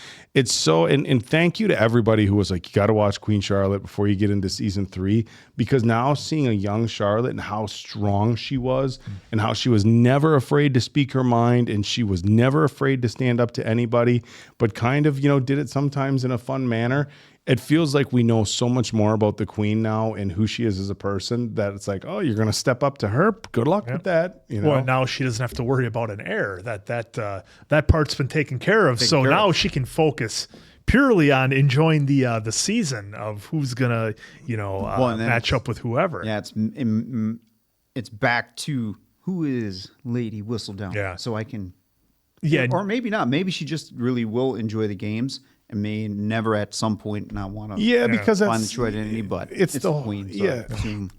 so. And thank you to everybody who was like, you got to watch Queen Charlotte before you get into season 3, because now seeing a young Charlotte and how strong she was, and how she was never afraid to speak her mind, and she was never afraid to stand up to anybody, but kind of did it sometimes in a fun manner. It feels like we know so much more about the Queen now and who she is as a person that it's like, oh, you're going to step up to her. Good luck with that. Well, now she doesn't have to worry about an heir. That part's been taken care of. Now she can focus purely on enjoying the season of who's gonna match up with whoever. Yeah, it's back to who is Lady Whistledown. Yeah, so I can. Yeah, or maybe not. Maybe she just really will enjoy the games and may never at some point not want to. Yeah, because find that's the true identity, but it's the Queen. So yeah,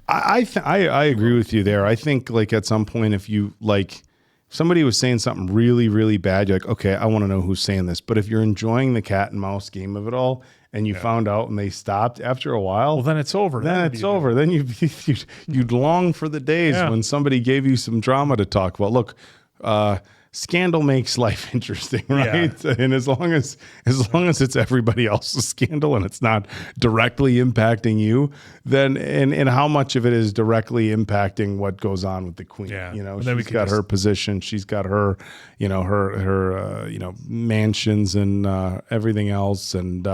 I agree with you there. I think like at some point, if you like. Somebody was saying something really, really bad. You're like, okay, I want to know who's saying this. But if you're enjoying the cat and mouse game of it all, and you found out and they stopped after a while, well, then it's over. Then you'd long for the days when somebody gave you some drama to talk about. Look, scandal makes life interesting, right? Yeah. And as long as it's everybody else's scandal and it's not directly impacting you, then and how much of it is directly impacting what goes on with the Queen? Yeah. She's got her position, she's got her, her mansions and everything else, and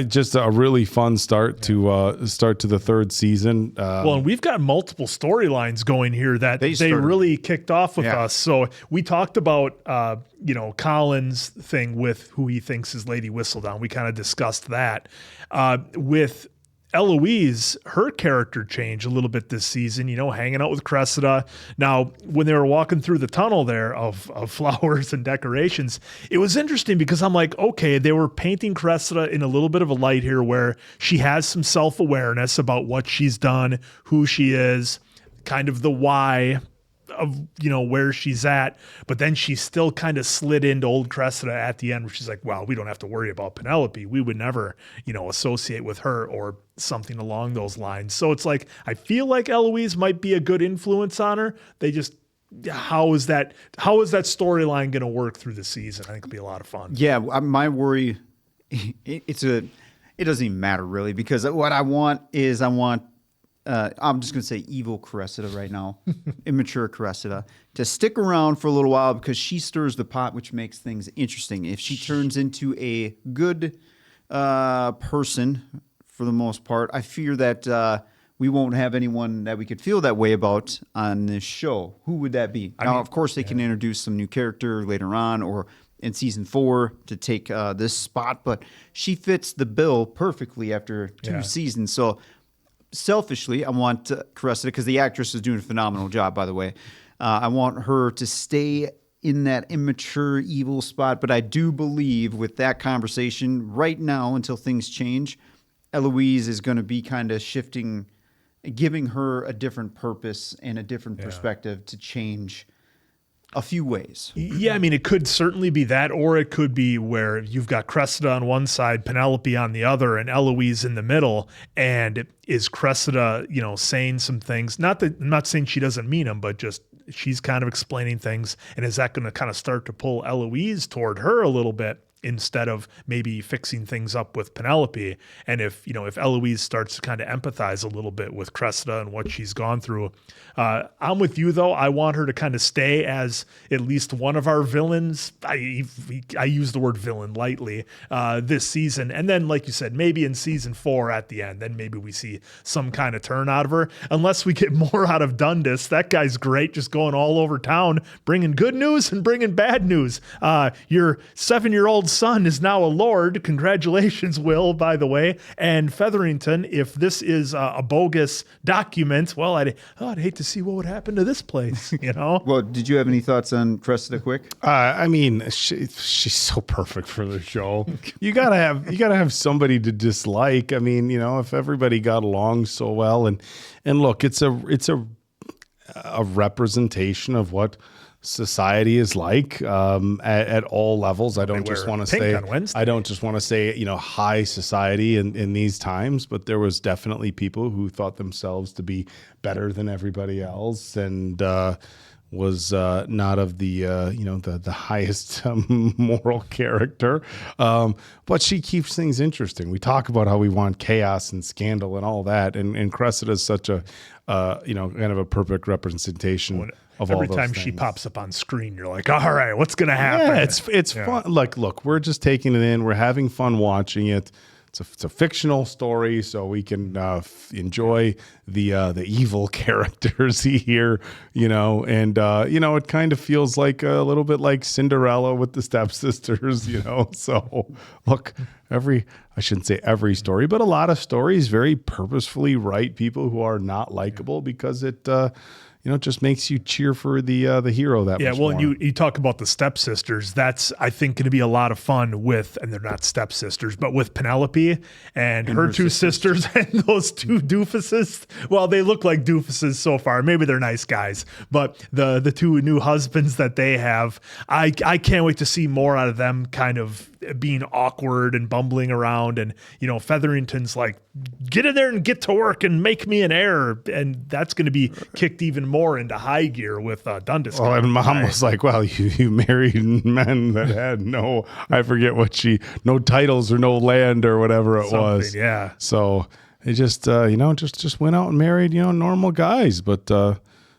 just a really fun start to the third season. And we've got multiple storylines going here that they really kicked off with us. So we talked about Colin's thing with who he thinks is Lady Whistledown. We kind of discussed that with Eloise. Her character changed a little bit this season, hanging out with Cressida. Now, when they were walking through the tunnel there of flowers and decorations, it was interesting because I'm like, okay, they were painting Cressida in a little bit of a light here where she has some self-awareness about what she's done, who she is, kind of the why of where she's at, but then she still kind of slid into old Cressida at the end where she's like, well, we don't have to worry about Penelope, we would never associate with her or something along those lines. So it's like I feel like Eloise might be a good influence on her. They just how is that storyline going to work through the season? I think it'll be a lot of fun. Yeah, my worry it doesn't even matter really, because what I want I'm just going to say evil Cressida right now, immature Cressida, to stick around for a little while because she stirs the pot, which makes things interesting. If she turns into a good person, for the most part, I fear that we won't have anyone that we could feel that way about on this show. Who would that be? Of course, they can introduce some new character later on or in season 4 to take this spot, but she fits the bill perfectly after 2 seasons. So selfishly, I want Cressida, because the actress is doing a phenomenal job, by the way. I want her to stay in that immature, evil spot. But I do believe with that conversation right now, until things change, Eloise is going to be kind of shifting, giving her a different purpose and a different perspective to change a few ways. Yeah, I mean, it could certainly be that, or it could be where you've got Cressida on one side, Penelope on the other, and Eloise in the middle. And is Cressida, saying some things? Not that I'm not saying she doesn't mean them, but just she's kind of explaining things. And is that going to kind of start to pull Eloise toward her a little bit, instead of maybe fixing things up with Penelope? And if Eloise starts to kind of empathize a little bit with Cressida and what she's gone through, I'm with you though. I want her to kind of stay as at least one of our villains. I use the word villain lightly this season. And then, like you said, maybe in season 4 at the end, then maybe we see some kind of turn out of her, unless we get more out of Dundas. That guy's great, just going all over town, bringing good news and bringing bad news. Your 7-year-old son is now a lord. Congratulations, Will, by the way. And Featherington, if this is a bogus document, well, I'd hate to see what would happen to this place, Well, did you have any thoughts on Cressida, quick? I mean, she's so perfect for the show. You gotta have somebody to dislike. I mean, if everybody got along so well, and look, it's a representation of what society is like at all levels. I don't just want to say high society in these times, but there was definitely people who thought themselves to be better than everybody else, and was not of the the highest moral character, but she keeps things interesting. We talk about how we want chaos and scandal and all that, and Cressida is such a kind of a perfect representation of all those every time things. She pops up on screen, you're like, all right, what's gonna happen? Yeah, it's fun. Like, look, we're just taking it in. We're having fun watching it. It's a fictional story, so we can enjoy the evil characters here, and it kind of feels like a little bit like Cinderella with the stepsisters, So look, I shouldn't say every story, but a lot of stories very purposefully write people who are not likable because it just makes you cheer for the hero that much more. And you talk about the stepsisters. That's, I think, going to be a lot of fun with, and they're not stepsisters, but with Penelope and her two sisters and those two doofuses. Well, they look like doofuses so far. Maybe they're nice guys, but the two new husbands that they have, I can't wait to see more out of them kind of being awkward and bumbling around. And, Featherington's like, get in there and get to work and make me an heir. And that's going to be kicked even more into high gear with Dundas. Well, and Mom was like, well, you married men that had no titles or no land or whatever it was. Yeah. So it just, just went out and married, normal guys. But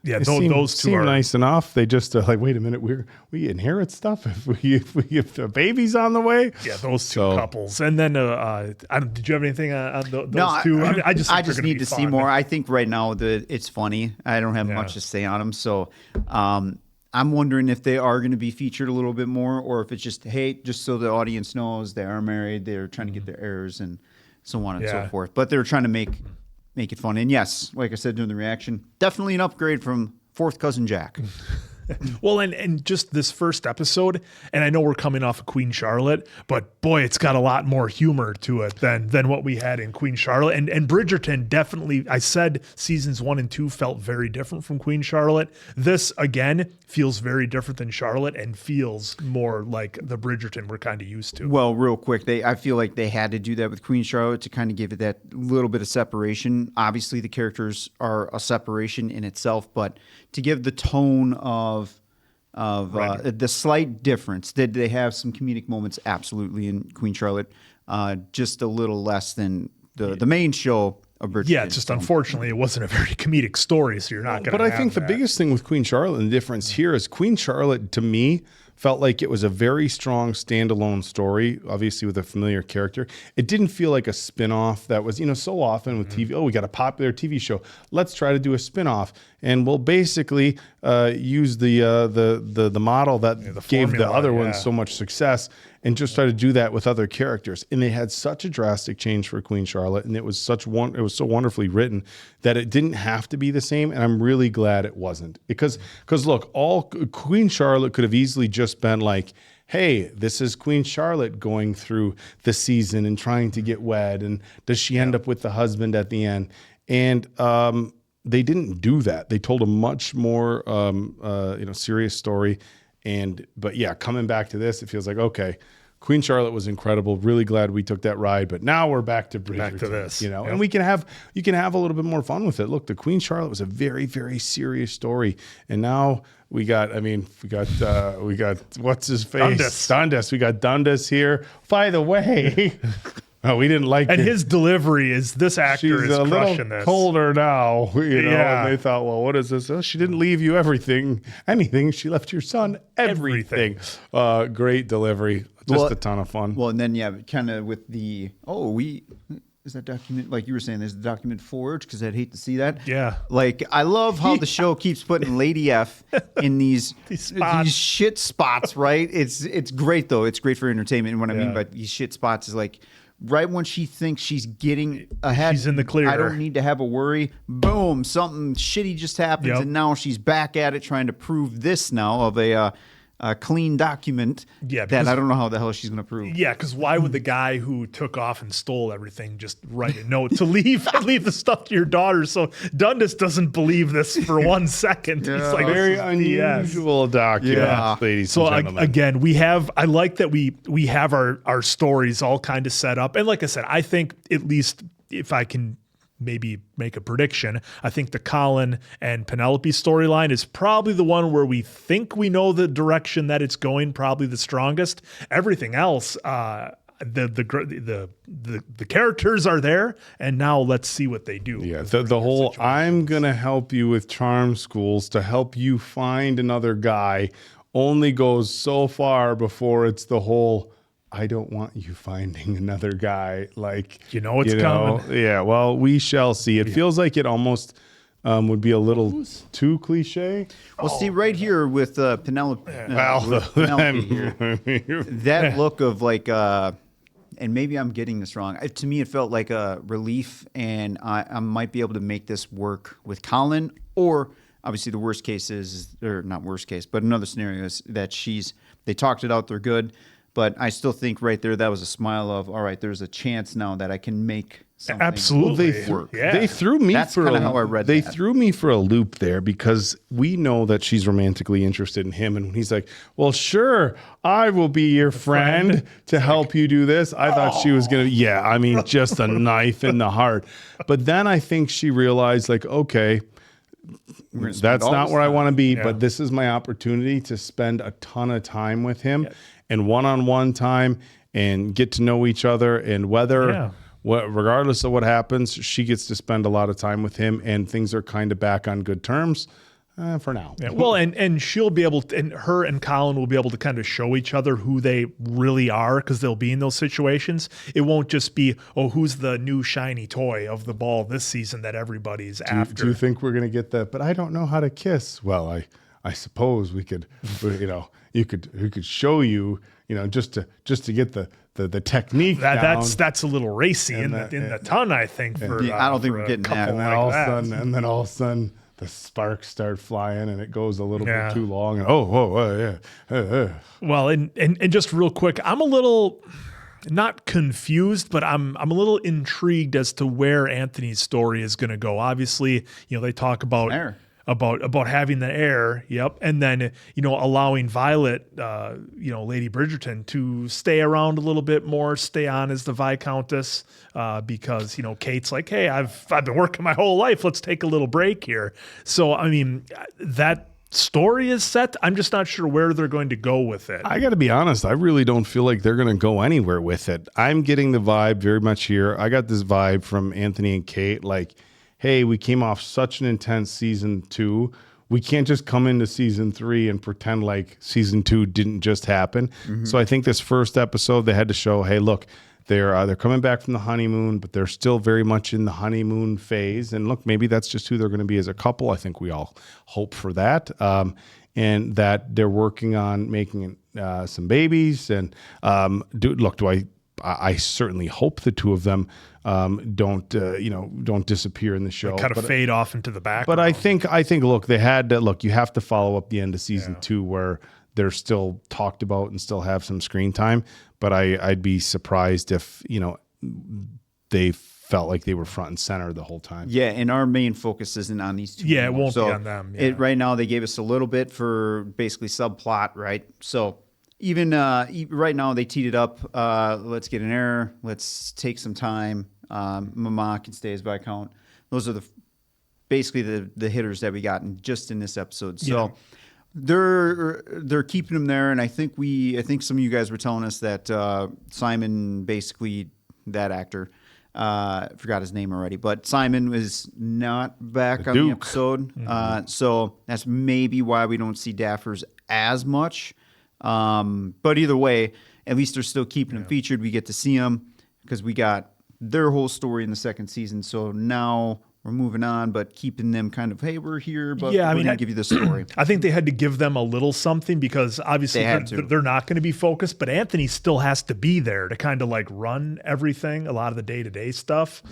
those two seem are nice enough. They just like, wait a minute, we inherit stuff if the baby's on the way. Yeah, those two couples. And then, did you have anything on those two? I just need to see more. I think right now it's funny. I don't have much to say on them. So I'm wondering if they are going to be featured a little bit more, or if it's just, hey, just so the audience knows they are married, they're trying to get their heirs and so on and so forth. But they're trying to make it fun. And yes, like I said during the reaction, definitely an upgrade from Fourth Cousin Jack. Well, and just this first episode, and I know we're coming off of Queen Charlotte, but boy, it's got a lot more humor to it than what we had in Queen Charlotte. And Bridgerton definitely, I said seasons 1 and 2 felt very different from Queen Charlotte. This, again, feels very different than Charlotte and feels more like the Bridgerton we're kind of used to. Well, real quick, I feel like they had to do that with Queen Charlotte to kind of give it that little bit of separation. Obviously, the characters are a separation in itself, but to give the tone of the slight difference. Did they have some comedic moments? Absolutely, in Queen Charlotte. Just a little less than the main show of Bridgerton. Yeah, it's just unfortunately it wasn't a very comedic story, so you're not going to. But I think the biggest thing with Queen Charlotte and the difference here is Queen Charlotte, to me, felt like it was a very strong standalone story, obviously with a familiar character. It didn't feel like a spin-off that was, so often with TV, we got a popular TV show, let's try to do a spin-off. And we'll basically use the model that gave the other ones so much success and just try to do that with other characters. And they had such a drastic change for Queen Charlotte, and it was so wonderfully written that it didn't have to be the same. And I'm really glad it wasn't, because look, all Queen Charlotte could have easily just been like, hey, this is Queen Charlotte going through the season and trying to get wed, and does she end up with the husband at the end? And they didn't do that. They told a much more serious story. But yeah, coming back to this, it feels like, okay, Queen Charlotte was incredible. Really glad we took that ride, but now we're back to Bridgerton, Back to this, and you can have a little bit more fun with it. Look, the Queen Charlotte was a very, very serious story, and now we got what's his face? Dundas. We got Dundas here. By the way. Oh, we didn't like and his delivery is this actor She's is a crushing little this. colder now, And they thought, well, what is this? Oh, she didn't leave you anything. She left your son everything. Great delivery, just a ton of fun. Well, and then kind of with the is that document, like you were saying, there's the document forged, because I'd hate to see that. Yeah. Like, I love how the show keeps putting Lady F in these shit spots, right? It's great though. It's great for entertainment. And what I mean by these shit spots is like, right when she thinks she's getting ahead, she's in the clear. I don't need to have a worry. Boom, something shitty just happens, and now she's back at it trying to prove this now of a clean document that I don't know how the hell she's going to prove. Yeah, because why would the guy who took off and stole everything just write a note to leave the stuff to your daughter? So Dundas doesn't believe this for 1 second. Yeah. He's like, very unusual document, ladies and gentlemen. Again, I like that we have our stories all kind of set up. And like I said, I think, at least if I can maybe make a prediction, I think the Colin and Penelope storyline is probably the one where we think we know the direction that it's going, probably the strongest. Everything else, the characters are there, and now let's see what they do. Yeah, the whole I'm gonna help you with charm schools to help you find another guy only goes so far before it's the whole I don't want you finding another guy. Like, it's coming. Yeah, well, we shall see. It feels like it almost would be a little too cliche. Well, see, right here with Penelope, Penelope here, that look of like, and maybe I'm getting this wrong. To me, it felt like a relief, and I might be able to make this work with Colin. Or obviously, the worst case is, or not worst case, but another scenario is that they talked it out. They're good. But I still think right there, that was a smile of, all right, there's a chance now that I can make something work. They threw me That's kind of how I read They that. threw me for a loop there, because we know that she's romantically interested in him. And when he's like, well, sure, I will be your friend to help you do this. I thought she was going to, just a knife in the heart. But then I think she realized, like, okay, that's not where I want to be, but this is my opportunity to spend a ton of time with him and one-on-one time and get to know each other. And regardless of what happens, she gets to spend a lot of time with him, and things are kind of back on good terms for now. Yeah, well, and she'll be able to, and her and Colin will be able to kind of show each other who they really are, because they'll be in those situations. It won't just be, who's the new shiny toy of the ball this season that everybo's after. Do you think we're going to get that? But I don't know how to kiss. Well, I suppose we could, you could show you, just to get the technique down. That's a little racy in the ton, I think. I don't think we're getting that. And then all of a sudden, the sparks start flying, and it goes a little bit too long. And Well, and just real quick, I'm a little not confused, but I'm a little intrigued as to where Anthony's story is going to go. Obviously, they talk about having the heir, and then allowing Violet, Lady Bridgerton, to stay around a little bit more, stay on as the Viscountess, because Kate's like, hey, I've been working my whole life, let's take a little break here. So that story is set. I'm just not sure where they're going to go with it. I got to be honest, I really don't feel like they're going to go anywhere with it. I'm getting the vibe very much here. I got this vibe from Anthony and Kate, like, hey, we came off such an intense season 2. we can't just come into season 3 and pretend like season 2 didn't just happen. So I think this first episode, they had to show, hey, look, they're coming back from the honeymoon, but they're still very much in the honeymoon phase. And look, maybe that's just who they're going to be as a couple. I think we all hope for that. And that they're working on making some babies. And I certainly hope the two of them don't disappear in the show. Kind of fade off into the background. But I think look, they had to look. You have to follow up the end of season 2 where they're still talked about and still have some screen time. But I'd be surprised if they felt like they were front and center the whole time. Yeah, and our main focus isn't on these two. Yeah, anymore. it won't be on them. Yeah. Right now, they gave us a little bit for basically subplot, right? So even right now, they teed it up. Let's get an heir. Let's take some time. Mama can stay as Viscount. Those are basically the hitters that we got in this episode. So they're keeping them there, and I think some of you guys were telling us that Simon, basically that actor, forgot his name already, but Simon was not back on the episode. So that's maybe why we don't see Daffers as much. But either way, at least they're still keeping them featured. We get to see them because we got their whole story in the second season. So now we're moving on, but keeping them kind of, hey, we're here, but we're going to give you the story. I think they had to give them a little something because obviously they're not going to be focused, but Anthony still has to be there to kind of like run everything, a lot of the day-to-day stuff.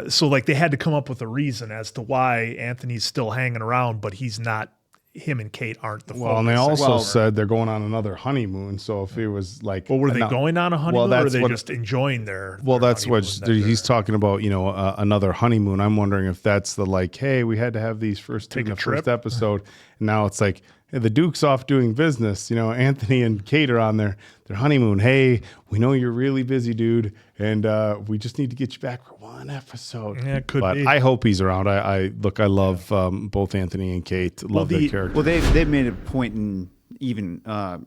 So like they had to come up with a reason as to why Anthony's still hanging around, but he's not. Him and Kate aren't the focus. Well, and they also said they're going on another honeymoon. So if it was like, were they going on a honeymoon, or are they just enjoying their? Well, that's what he's talking about. Another honeymoon. I'm wondering if that's the like, hey, we had to have these first in the first episode, and now it's like, hey, the Duke's off doing business. Anthony and Kate are on their honeymoon. Hey, we know you're really busy, dude, and we just need to get you back for one episode. Yeah, it could but be. I hope he's around. I love both Anthony and Kate. Love their character. Well, they've made a point in even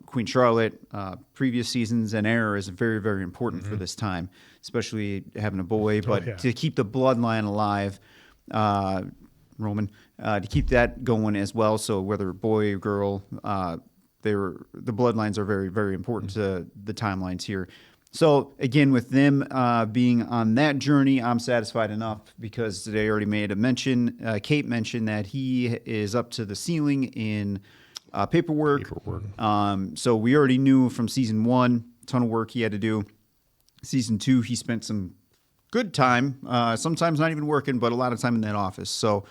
Queen Charlotte, previous seasons, and heir is very, very important for this time, especially having a boy. But to keep the bloodline alive, Roman, to keep that going as well. So whether boy or girl, the bloodlines are very, very important to the timelines here. So again, with them being on that journey, I'm satisfied enough because they already made a mention. Kate mentioned that he is up to the ceiling in paperwork. So we already knew from season 1, a ton of work he had to do. Season 2, he spent some good time, sometimes not even working, but a lot of time in that office. So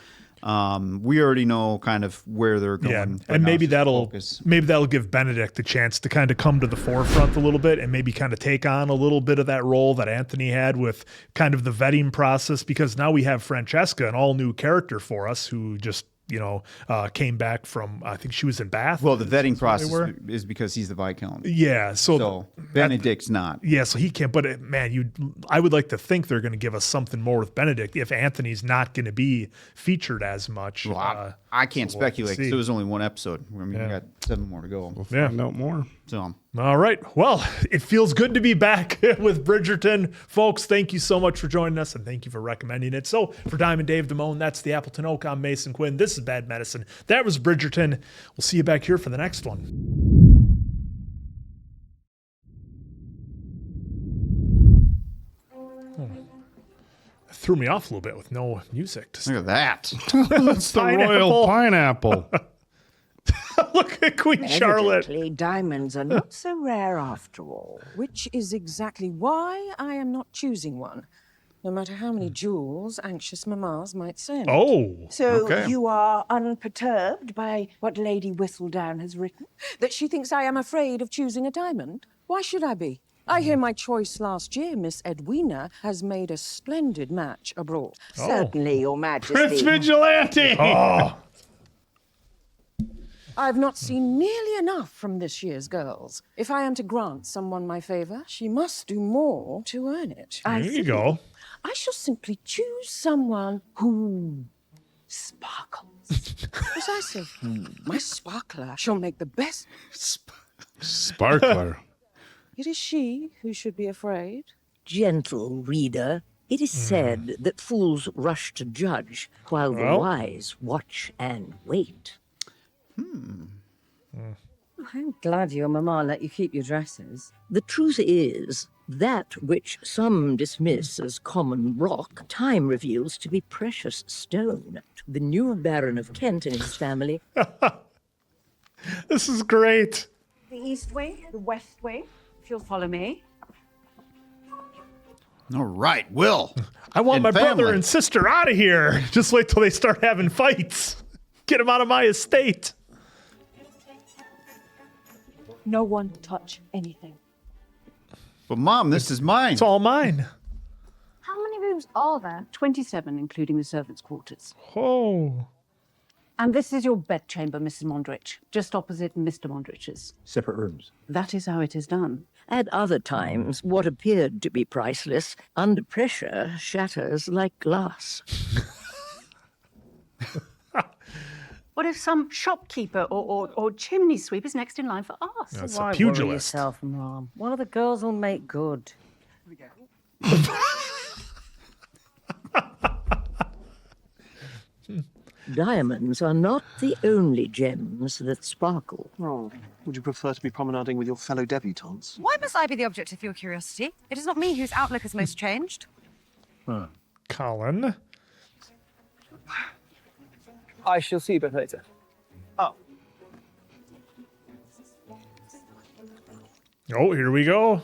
we already know kind of where they're going. Yeah, and maybe that'll give Benedict a chance to kind of come to the forefront a little bit and maybe kind of take on a little bit of that role that Anthony had with kind of the vetting process, because now we have Francesca, an all new character for us who just came back from, I think she was in Bath. Well, the vetting process is because he's the Viscount. Yeah, so Benedict's not. Yeah, so he can't. But I would like to think they're going to give us something more with Benedict if Anthony's not going to be featured as much. Well, I can't speculate because there was only one episode. I mean, we got 7 more to go. We'll find out more. So. All right. Well, it feels good to be back with Bridgerton. Folks, thank you so much for joining us, and thank you for recommending it. So for Diamond Dave Damone, that's the Appleton Oak. I'm Mason Quinn. This is Bad Medicine. That was Bridgerton. We'll see you back here for the next one. Threw me off a little bit with no music. Look at that. That's the royal pineapple. Look at Queen Charlotte. Evidently, diamonds are not so rare after all, which is exactly why I am not choosing one, no matter how many jewels anxious mamas might send. Oh, so you are unperturbed by what Lady Whistledown has written? That she thinks I am afraid of choosing a diamond? Why should I be? I hear my choice last year, Miss Edwina, has made a splendid match abroad. Certainly, Your Majesty. Prince Vigilante! Oh. I've not seen nearly enough from this year's girls. If I am to grant someone my favor, she must do more to earn it. There you go. I shall simply choose someone who sparkles. Precisely. My sparkler shall make the best. Sparkler. It is she who should be afraid. Gentle reader, it is said that fools rush to judge while the wise watch and wait. I'm glad your mamma let you keep your dresses. The truth is, that which some dismiss as common rock, time reveals to be precious stone. The new Baron of Kent and his family. This is great. The east way, the west way, if you'll follow me. All right, Will. I want my brother family. and sister out of here. Just wait till they start having fights. Get them out of my estate. No one touch anything. But Mom, this is mine. It's all mine. How many rooms are there? 27, including the servants' quarters. Oh. And this is your bedchamber, Mrs. Mondrich, just opposite Mr. Mondrich's. Separate rooms. That is how it is done. At other times, what appeared to be priceless, under pressure, shatters like glass. What if some shopkeeper or chimney sweep is next in line for us? That's Why a worry pugilist. yourself, Mom? One of the girls will make good. Diamonds are not the only gems that sparkle. Oh, would you prefer to be promenading with your fellow debutantes? Why must I be the object of your curiosity? It is not me whose outlook has most changed. Colin. I shall see you both later. Oh. Oh, here we go.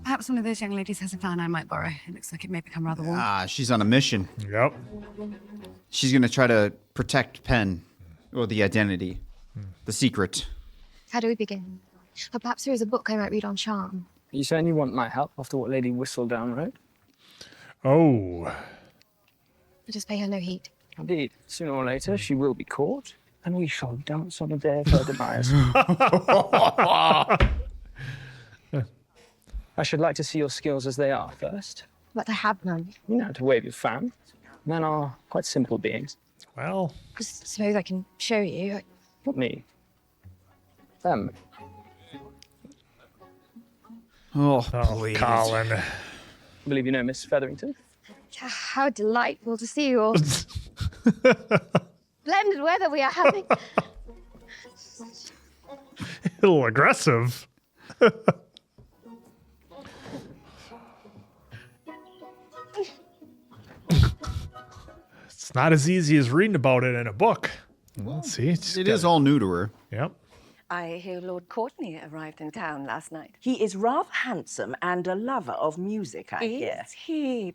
Perhaps one of those young ladies has a fan I might borrow. It looks like it may become rather warm. She's on a mission. Yep. She's going to try to protect Penn, or the identity, the secret. How do we begin? Or perhaps there is a book I might read on charm. You certainly want my help after what Lady Whistledown wrote? Oh. I just pay her no heed. Indeed. Sooner or later, she will be caught, and we shall dance on a day of her demise. I should like to see your skills as they are first. But I have none. You know how to wave your fan. Men are quite simple beings. Well. I suppose I can show you. Not me. Them. Oh, please. Colin. I believe you know Miss Featherington. How delightful to see you all. Splendid weather we are having. A little aggressive. It's not as easy as reading about it in a book. Let's see. It is all new to her. Yep. I hear Lord Courtney arrived in town last night. He is rather handsome and a lover of music, I hear. Is he?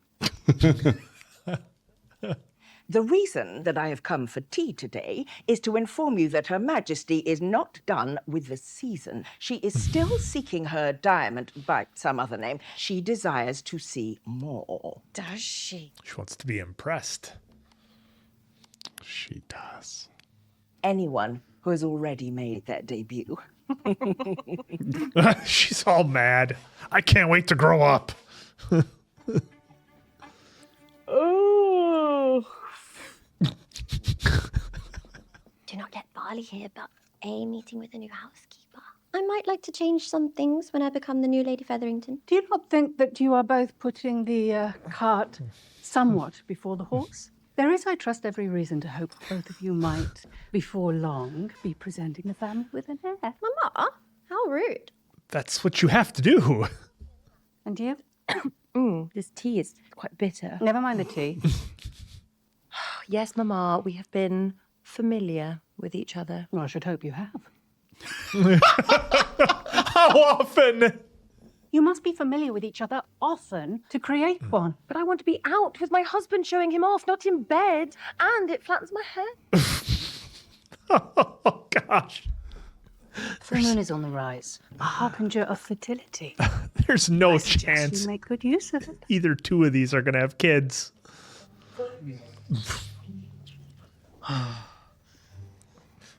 The reason that I have come for tea today is to inform you that Her Majesty is not done with the season. She is still seeking her diamond by some other name. She desires to see more. Does she? She wants to be impressed. She does. Anyone who has already made their debut. She's all mad. I can't wait to grow up. Oh. Do not let Barley hear about a meeting with a new housekeeper. I might like to change some things when I become the new Lady Featherington. Do you not think that you are both putting the cart somewhat before the horse? There is, I trust, every reason to hope both of you might, before long, be presenting the family with an heir. Mama, how rude. That's what you have to do. And you? This tea is quite bitter. Never mind the tea. Yes, Mama, we have been familiar with each other. Well, I should hope you have. How often? You must be familiar with each other often to create one. But I want to be out with my husband showing him off, not in bed. And it flattens my hair. Oh, gosh. Full moon is on the rise, a harbinger of fertility. There's no I suggest chance you make good use of it. either two of these are going to have kids.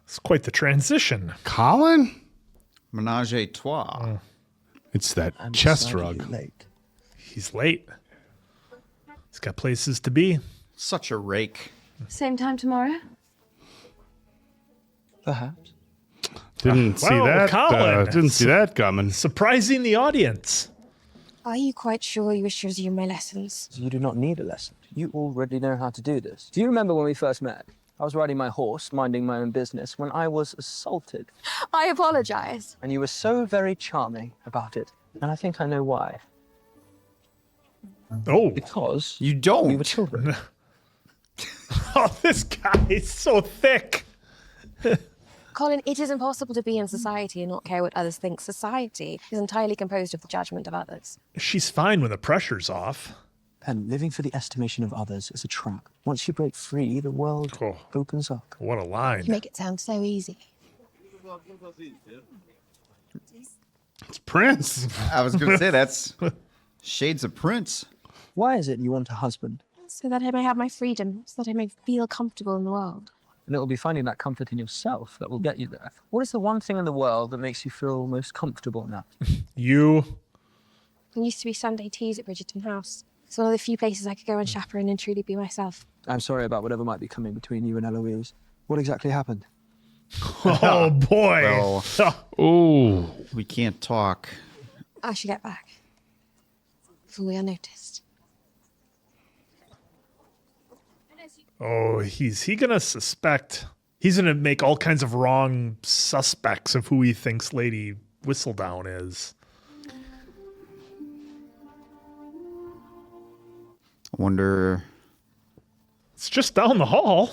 It's quite the transition. Colin? Menage a trois. It's that chest rug. He's late. He's got places to be. Such a rake. Same time tomorrow? Perhaps. Didn't see Well, that. Colin. Didn't see that coming. Surprising the audience. Are you quite sure you wish to resume my lessons? You do not need a lesson. You already know how to do this. Do you remember when we first met? I was riding my horse, minding my own business, when I was assaulted. I apologize. And you were so very charming about it. And I think I know why. Oh. Because you don't. We were children. Oh, this guy is so thick. Colin, it is impossible to be in society and not care what others think. Society is entirely composed of the judgment of others. She's fine when the pressure's off. Pen, living for the estimation of others is a trap. Once you break free, the world opens up. What a line. You make it sound so easy. It's Prince. I was going to say that's shades of Prince. Why is it you want a husband? So that I may have my freedom, so that I may feel comfortable in the world. And it will be finding that comfort in yourself that will get you there. What is the one thing in the world that makes you feel most comfortable now? You. There used to be Sunday teas at Bridgerton House. It's one of the few places I could go and chaperone and truly be myself. I'm sorry about whatever might be coming between you and Eloise. What exactly happened? Oh, boy. Well, oh. We can't talk. I should get back. Fully unnoticed. Oh, is he gonna suspect? He's gonna make all kinds of wrong suspects of who he thinks Lady Whistledown is. I wonder. It's just down the hall,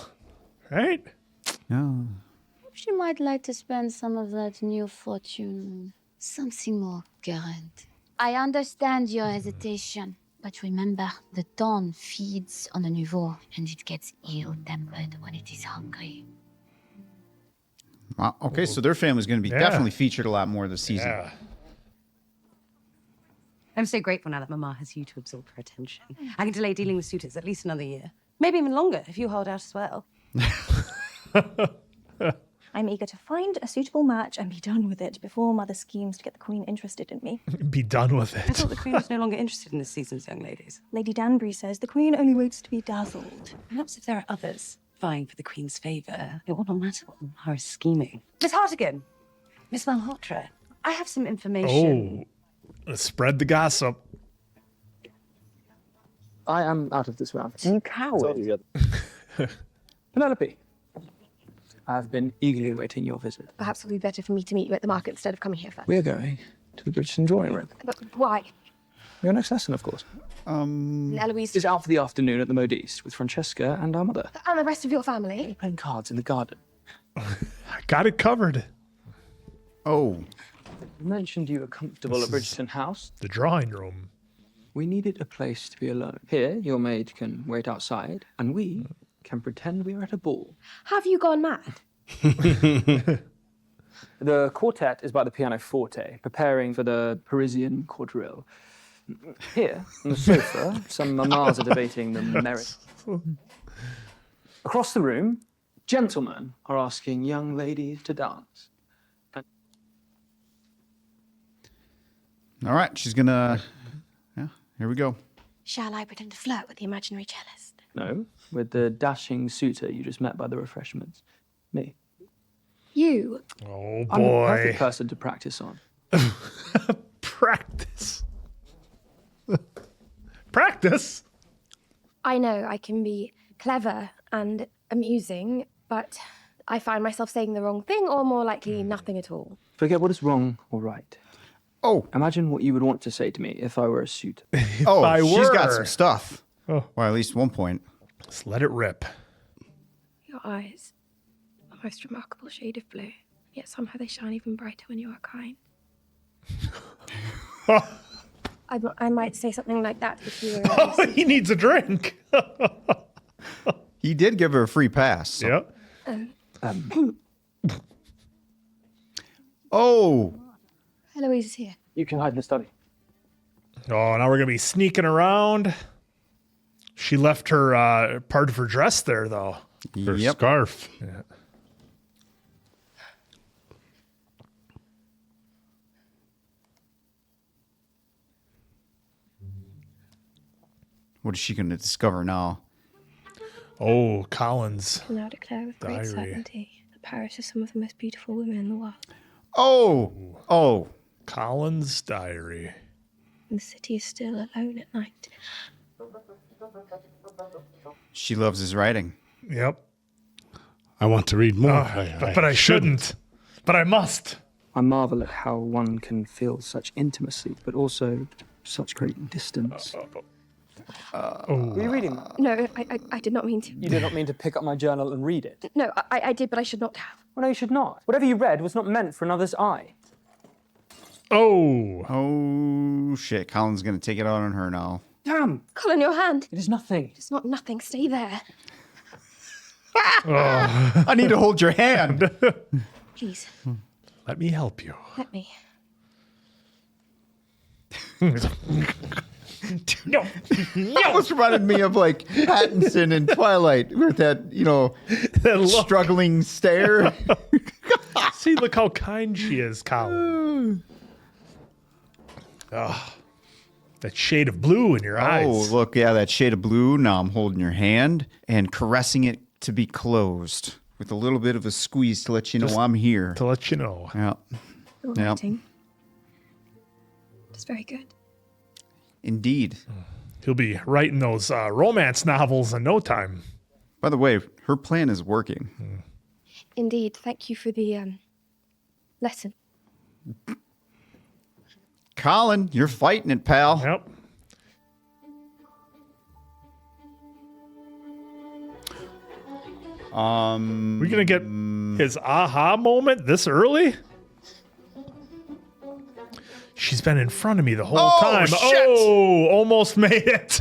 right? Yeah. She might like to spend some of that new fortune, something more current. I understand your hesitation, but remember, the dawn feeds on the nouveau, and it gets ill-tempered when it is hungry. Wow. Okay, so their family's going to be definitely featured a lot more this season. Yeah. I'm so grateful now that Mama has you to absorb her attention. I can delay dealing with suitors at least another year. Maybe even longer if you hold out as well. I'm eager to find a suitable match and be done with it before Mother schemes to get the Queen interested in me. Be done with I it. thought the Queen was no longer interested in this season's young ladies. Lady Danbury says the Queen only waits to be dazzled. Perhaps if there are others vying for the Queen's favour, it will not matter what Mama is scheming. Miss Hartigan, Miss Malhotra, I have some information. Oh, let's spread the gossip. I am out of this round. You coward. Penelope, I've been eagerly awaiting your visit. Perhaps it would be better for me to meet you at the market instead of coming here first. We're going to the Bridgerton drawing room. But why? Your next lesson, of course. Eloise Is out for the afternoon at the Modiste with Francesca and our mother. and the rest of your family. Playing cards in the garden. I got it covered. Oh. You mentioned you were comfortable at Bridgerton House. The drawing room. We needed a place to be alone. Here, your maid can wait outside, and we can pretend we are at a ball. Have you gone mad? The quartet is by the pianoforte, preparing for the Parisian quadrille. Here, on the sofa, some mamas are debating the merits. Across the room, gentlemen are asking young ladies to dance. All right, she's going to... Yeah, here we go. Shall I pretend to flirt with the imaginary cellist? No, with the dashing suitor you just met by the refreshments. Me. You? Oh, I'm the boy. perfect person to practice on. Practice. Practice? I know I can be clever and amusing, but I find myself saying the wrong thing or more likely nothing at all. Forget what is wrong or right. Oh. Imagine what you would want to say to me if I were a suitor. Oh, I she's got were. some stuff. Oh. Well, at least one point. Let's let it rip. Your eyes, a most remarkable shade of blue, yet somehow they shine even brighter when you are kind. I might say something like that if you were... Oh, he needs a drink. He did give her a free pass. So. Yep. Oh. Eloise is here. You can hide in the study. Oh, now we're going to be sneaking around. She left her part of her dress there, though. Her scarf. Yeah. What is she going to discover now? Oh, Collins. I now declare with great Diary. certainty that Paris is some of the most beautiful women in the world. Oh. Oh. Collins' diary. And the city is still alone at night. She loves his writing. Yep. I want to read more. But I shouldn't. But I must. I marvel at how one can feel such intimacy, but also such great distance. Were you reading? No, I did not mean to. You did not mean to pick up my journal and read it? No, I did, but I should not have. Well, no, you should not. Whatever you read was not meant for another's eye. Oh, shit. Colin's going to take it out on her now. Damn! Colin, your hand. It is nothing. It's not nothing. Stay there. I need to hold your hand. Please, Let me help you. let me. No. That almost reminded me of like Pattinson in Twilight with that, struggling stare. See, look how kind she is, Colin. That shade of blue in your eyes. Oh, look, yeah, that shade of blue. Now I'm holding your hand and caressing it to be closed with a little bit of a squeeze to let you know Just I'm here. To let you know. Yeah. Your Yep. writing. It's very good. Indeed. He'll be writing those romance novels in no time. By the way, her plan is working. Indeed. Thank you for the lesson. Colin, you're fighting it, pal. Yep. We're gonna get his aha moment this early? She's been in front of me the whole time. Shit. Oh, almost made it.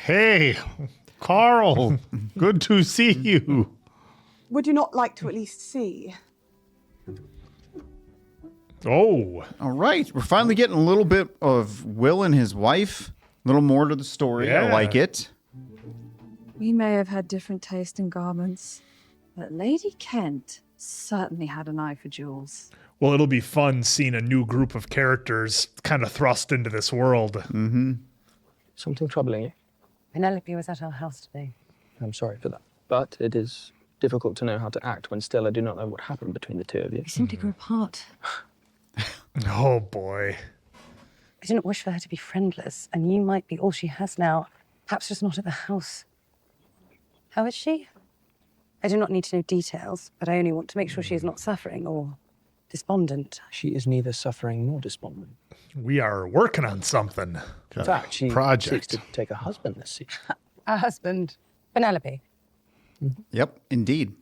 Hey, Carl. Good to see you. Would you not like to at least see? Oh. All right. We're finally getting a little bit of Will and his wife. A little more to the story. I Yeah. like it. We may have had different taste in garments, but Lady Kent certainly had an eye for jewels. Well, it'll be fun seeing a new group of characters kind of thrust into this world. Mm-hmm. Something troubling you? Penelope was at our house today. I'm sorry for that. But it is difficult to know how to act when still I do not know what happened between the two of you. We seem to grow apart. Oh, boy. I didn't wish for her to be friendless, and you might be all she has now, perhaps just not at the house. How is she? I do not need to know details, but I only want to make sure she is not suffering or despondent. She is neither suffering nor despondent. We are working on something. In fact, she seeks to take a husband this season. A husband. Penelope. Yep, indeed.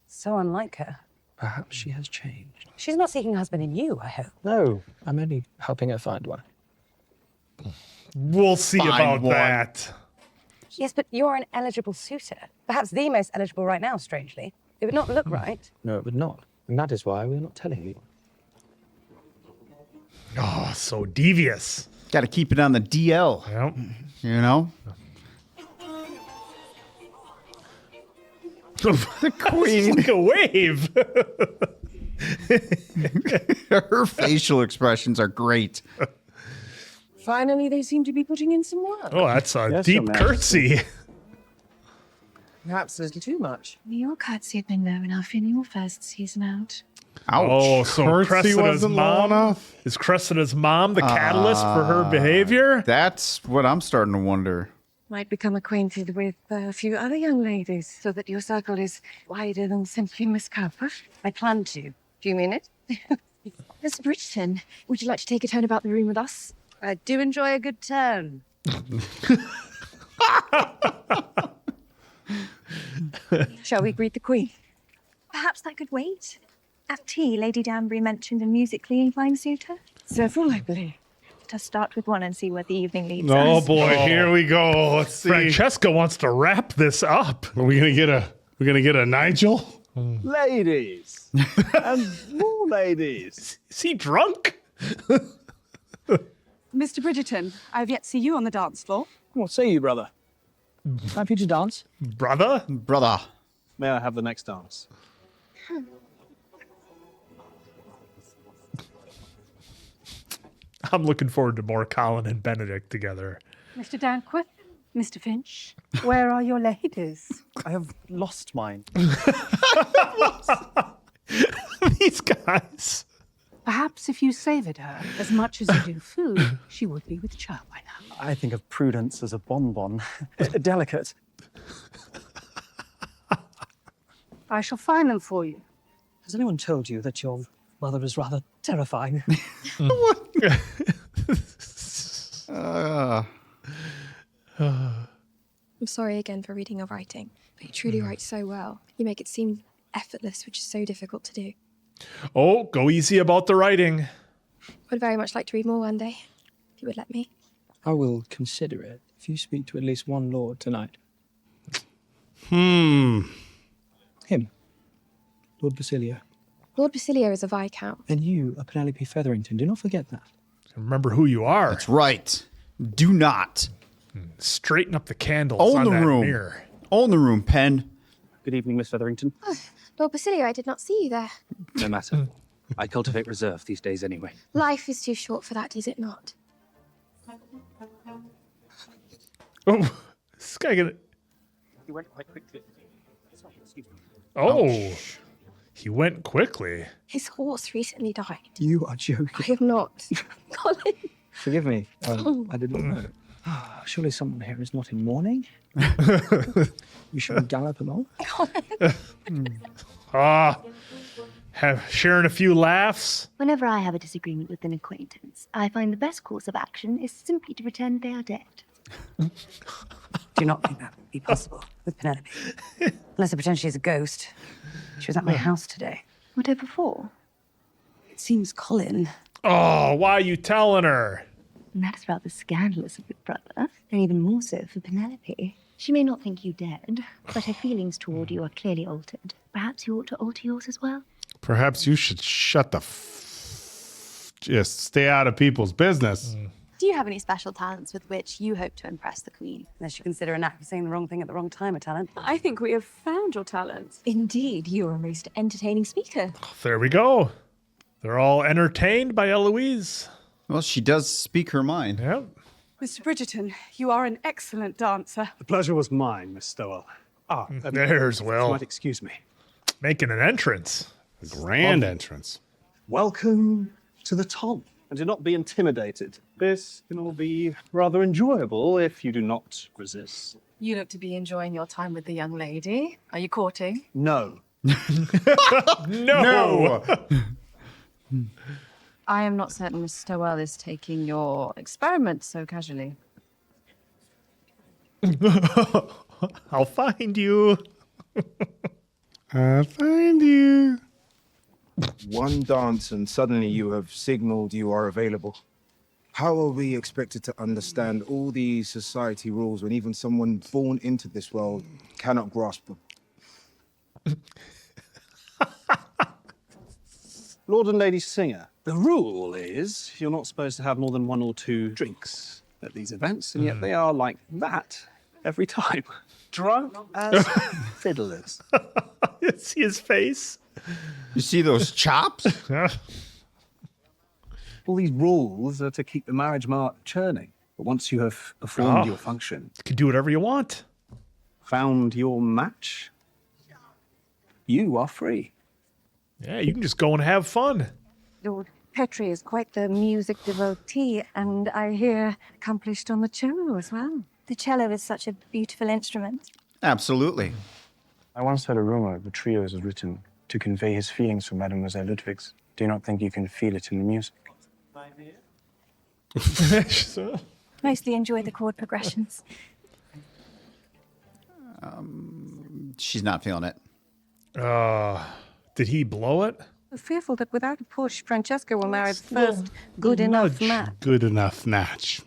So unlike her. Perhaps she has changed. She's not seeking a husband in you, I hope. No, I'm only helping her find one. We'll see Find about one. that. Yes, but you're an eligible suitor. Perhaps the most eligible right now, strangely. It would not look right. No, it would not. And that is why we're not telling you. Oh, so devious. Got to keep it on the DL. Yep. You know? The queen. Like a wave. Her facial expressions are great. Finally, they seem to be putting in some work. Oh, that's a Yes, deep Your Majesty. curtsy. Perhaps a little too much. Your curtsy had been low enough in your first season out. Ouch. Oh, so Curtsy Cressida's wasn't low mom enough? is Cressida's mom the catalyst for her behavior? That's what I'm starting to wonder. Might become acquainted with a few other young ladies so that your circle is wider than simply Miss Cowper. I plan to. Do you mean it? Miss Bridgerton, would you like to take a turn about the room with us? I do enjoy a good turn. Shall we greet the Queen? Perhaps that could wait. At tea, Lady Danbury mentioned a musically inclined suitor. Several, I believe. Let us start with one and see where the evening leads Oh us. boy, here we go. Let's see. Francesca wants to wrap this up. Are we gonna get a Nigel? Ladies. And more ladies. Is he drunk? Mr. Bridgerton, I have yet to see you on the dance floor. What say you, brother? Time for you to dance? Brother? Brother. May I have the next dance? I'm looking forward to more Colin and Benedict together. Mr. Danquith, Mr. Finch, where are your ladies? I have lost mine. These guys. Perhaps if you savoured her as much as you do food, she would be with child by now. I think of prudence as a bonbon. Delicate. I shall find them for you. Has anyone told you that your mother is rather terrifying? I'm sorry again for reading your writing, but you truly write so well. You make it seem effortless, which is so difficult to do. Oh, go easy about the writing. Would very much like to read more one day, if you would let me. I will consider it if you speak to at least one lord tonight. Hmm. Him. Lord Basilio. Lord Basilio is a viscount. And you are Penelope Featherington. Do not forget that. Remember who you are. That's right. Do not. Straighten up the candles Own on the that room. mirror. Own the room, Pen. Good evening, Miss Featherington. Lord Basilio, I did not see you there. No matter. I cultivate reserve these days anyway. Life is too short for that, is it not? Oh, this guy gonna... He went quite quickly. Oh, he went quickly. His horse recently died. You are joking. I am not. Colin. Forgive me. I did not know. Surely someone here is not in mourning? You should gallop along. Sharing a few laughs. Whenever I have a disagreement with an acquaintance, I find the best course of action is simply to pretend they are dead. Do not think that would be possible with Penelope. Unless I pretend she's a ghost. She was at my house today. Whatever for? It seems Colin. Oh, why are you telling her? And that is rather scandalous of your brother, and even more so for Penelope. She may not think you dead, but her feelings toward you are clearly altered. Perhaps you ought to alter yours as well. Perhaps you should shut the just stay out of people's business. Do you have any special talents with which you hope to impress the Queen? Unless you consider an act of saying the wrong thing at the wrong time a talent. I think we have found your talent. Indeed, you're a most entertaining speaker. There we go. They're all entertained by Eloise. Well, she does speak her mind. Yep. Mr. Bridgerton, you are an excellent dancer. The pleasure was mine, Miss Stowell. There's Will. You might excuse me. Making an entrance. A grand entrance. Welcome to the Tom. And do not be intimidated. This can all be rather enjoyable if you do not resist. You look to be enjoying your time with the young lady. Are you courting? No. No. I am not certain Miss Stowell is taking your experiment so casually. I'll find you. I'll find you. One dance and suddenly you have signaled you are available. How are we expected to understand all these society rules when even someone born into this world cannot grasp them? Lord and Lady Singer, the rule is you're not supposed to have more than 1 or 2 drinks at these events, and yet they are like that every time. Drunk as fiddlers. See his face. You see those chops? All these rules are to keep the marriage mart churning. But once you have performed your function, you can do whatever you want. Found your match, you are free. Yeah, you can just go and have fun. Lord Petrie is quite the music devotee, and I hear accomplished on the cello as well. The cello is such a beautiful instrument. Absolutely. I once heard a rumor the trio was written to convey his feelings for Mademoiselle Ludwigs. Do you not think you can feel it in the music? Mostly enjoy the chord progressions. She's not feeling it. Did he blow it? I'm fearful that without a push, Francesca will marry the first good enough match. Good enough match.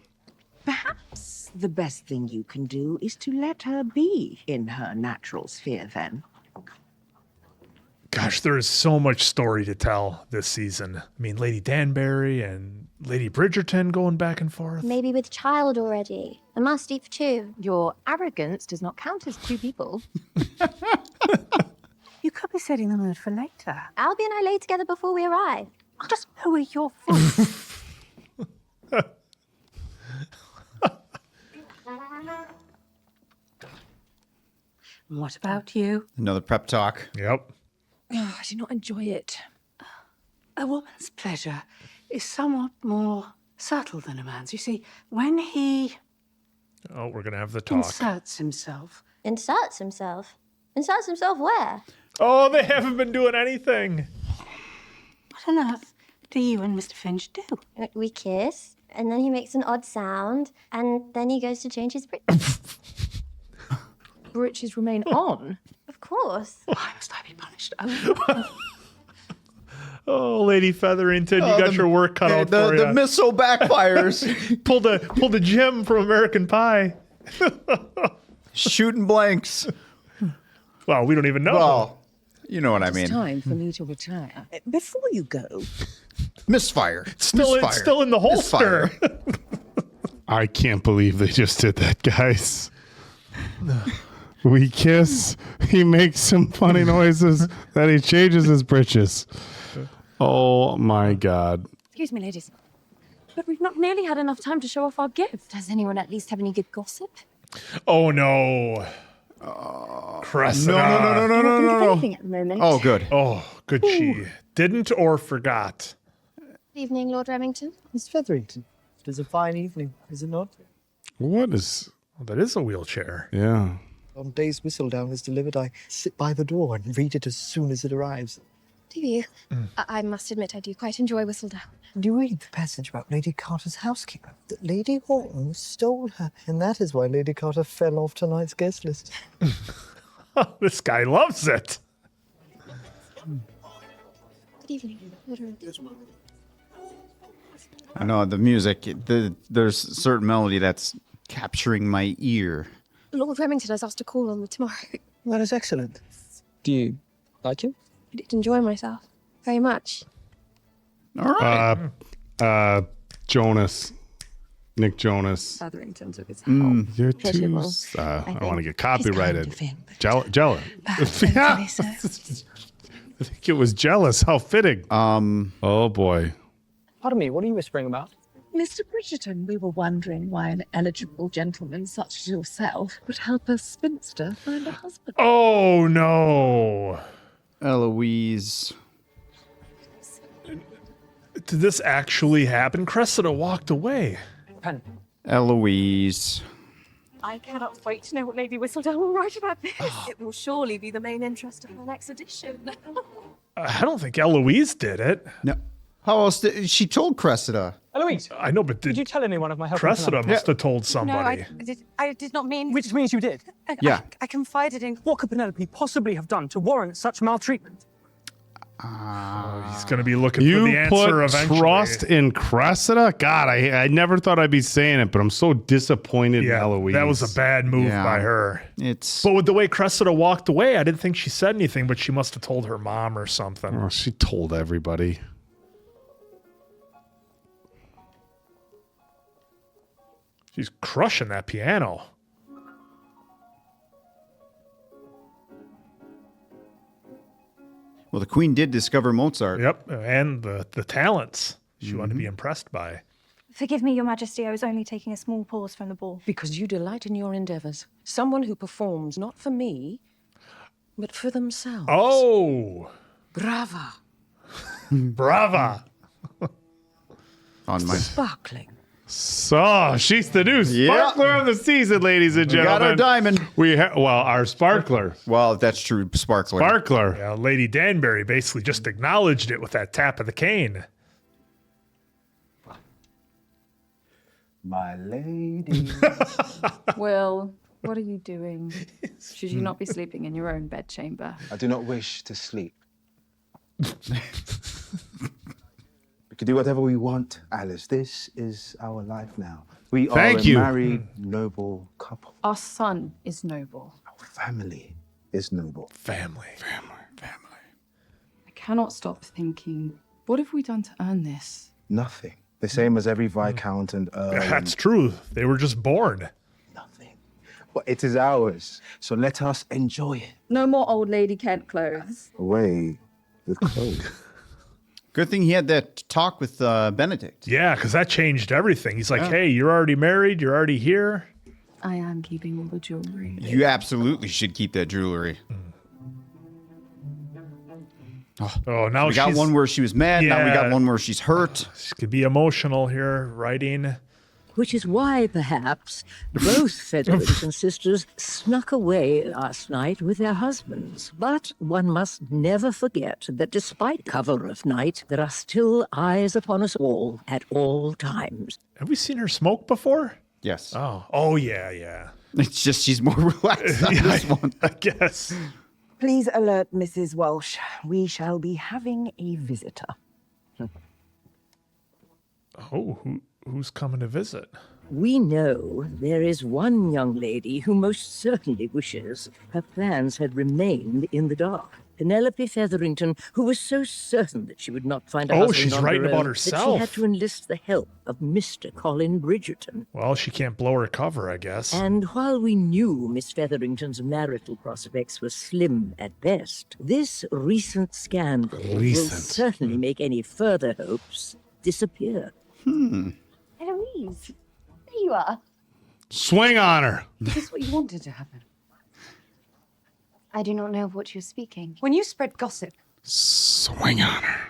Perhaps the best thing you can do is to let her be in her natural sphere then. Gosh, there is so much story to tell this season. I mean, Lady Danbury and Lady Bridgerton going back and forth. Maybe with child already. I must eat for 2. Your arrogance does not count as 2 people. You could be setting the mood for later. Albie and I lay together before we arrive. Just lower your voice. What about you? Another prep talk. Yep. Oh, I do not enjoy it. A woman's pleasure is somewhat more subtle than a man's. You see, when he Oh, we're going to have the talk. inserts himself. Inserts himself? Inserts himself where? Oh, they haven't been doing anything. What on earth do you and Mr. Finch do? We kiss, and then he makes an odd sound, and then he goes to change his breeches. Breeches remain on? Of course. Why must I be punished? Oh, Lady Featherington, you got your work cut out for you. The missile backfires. pulled a gem from American Pie. Shooting blanks. Well, we don't even know. Well, you know what I mean. It's time for me to retire. Before you go, Misfire. It's still in the holster. I can't believe they just did that, guys. We kiss. He makes some funny noises. Then he changes his britches. Oh my God. Excuse me, ladies. But we've not nearly had enough time to show off our gift. Does anyone at least have any good gossip? Oh no. Cressida. No. Anything at the moment. Oh, good. Oh, good. She didn't or forgot. Good evening, Lord Remington. Miss Featherington, it is a fine evening, is it not? What is... Well, that is a wheelchair. Yeah. On days Whistledown is delivered, I sit by the door and read it as soon as it arrives. Do you? I must admit, I do quite enjoy Whistledown. Do you read the passage about Lady Carter's housekeeper? That Lady Horton stole her, and that is why Lady Carter fell off tonight's guest list. This guy loves it. Good evening, Lord Remington. I know the music. There's a certain melody that's capturing my ear. Lord Remington has asked to call on me tomorrow. That is excellent. Do you like him? I did enjoy myself very much. All right. Jonas. Nick Jonas. Featherington took his You're too... I don't want to get copyrighted. Jealous. Yeah. I think it was jealous. How fitting. Oh, boy. Pardon me, what are you whispering about? Mr. Bridgerton, we were wondering why an eligible gentleman such as yourself would help a spinster find a husband. Oh, no. Eloise. Did this actually happen? Cressida walked away. Pen. Eloise. I cannot wait to know what Lady Whistledown will write about this. It will surely be the main interest of her next edition. I don't think Eloise did it. No. How else did she told Cressida? Eloise. I know, but Did you tell anyone of my help? Cressida must have told somebody. No, I did not mean... Which means you did. I confided in... What could Penelope possibly have done to warrant such maltreatment? He's going to be looking for the answer eventually. Trust in Cressida? God, I never thought I'd be saying it, but I'm so disappointed in Eloise. That was a bad move by her. But with the way Cressida walked away, I didn't think she said anything, but she must have told her mom or something. Oh, she told everybody. She's crushing that piano. Well, the queen did discover Mozart. Yep, and the talents she wanted to be impressed by. Forgive me, Your Majesty, I was only taking a small pause from the ball. because you delight in your endeavours. Someone who performs not for me, but for themselves. Oh! Brava. Brava! On my Sparkling. So, she's the new sparkler of the season, ladies and We got gentlemen. our diamond. Our sparkler. Well, that's true. Sparkler. Sparkler. Yeah, Lady Danbury basically just acknowledged it with that tap of the cane. My lady. Will, what are you doing? Should you not be sleeping in your own bedchamber? I do not wish to sleep. We can do whatever we want, Alice. This is our life now. We are a married, noble couple. Our son is noble. Our family is noble. Family. I cannot stop thinking, what have we done to earn this? Nothing. The same as every Viscount and Earl. That's true. They were just born. But it is ours, so let us enjoy it. No more old lady Kent clothes. Away with clothes. Good thing he had that talk with Benedict. Yeah, because that changed everything. He's like, Yeah. hey, you're already married. You're already here. I am keeping all the jewelry. You absolutely should keep that jewelry. Oh, now we got she's- one where she was mad. Now we got Yeah. one where she's hurt. She could be emotional here, writing. Which is why, perhaps, both Featherington sisters snuck away last night with their husbands. But one must never forget that despite cover of night, there are still eyes upon us all at all times. Have we seen her smoke before? Yes. Oh yeah. It's just she's more relaxed on this one. I guess. Please alert Mrs. Walsh. We shall be having a visitor. Oh, who's coming to visit? We know there is one young lady who most certainly wishes her plans had remained in the dark. Penelope Featherington, who was so certain that she would not find a husband she's on writing her about own, herself. that she had to enlist the help of Mr. Colin Bridgerton. Well, she can't blow her cover, I guess. And while we knew Miss Featherington's marital prospects were slim at best, this recent scandal will certainly make any further hopes disappear. Eloise, there you are. Swing on her. Is this what you wanted to happen? I do not know of what you're speaking. When you spread gossip. Swing on her.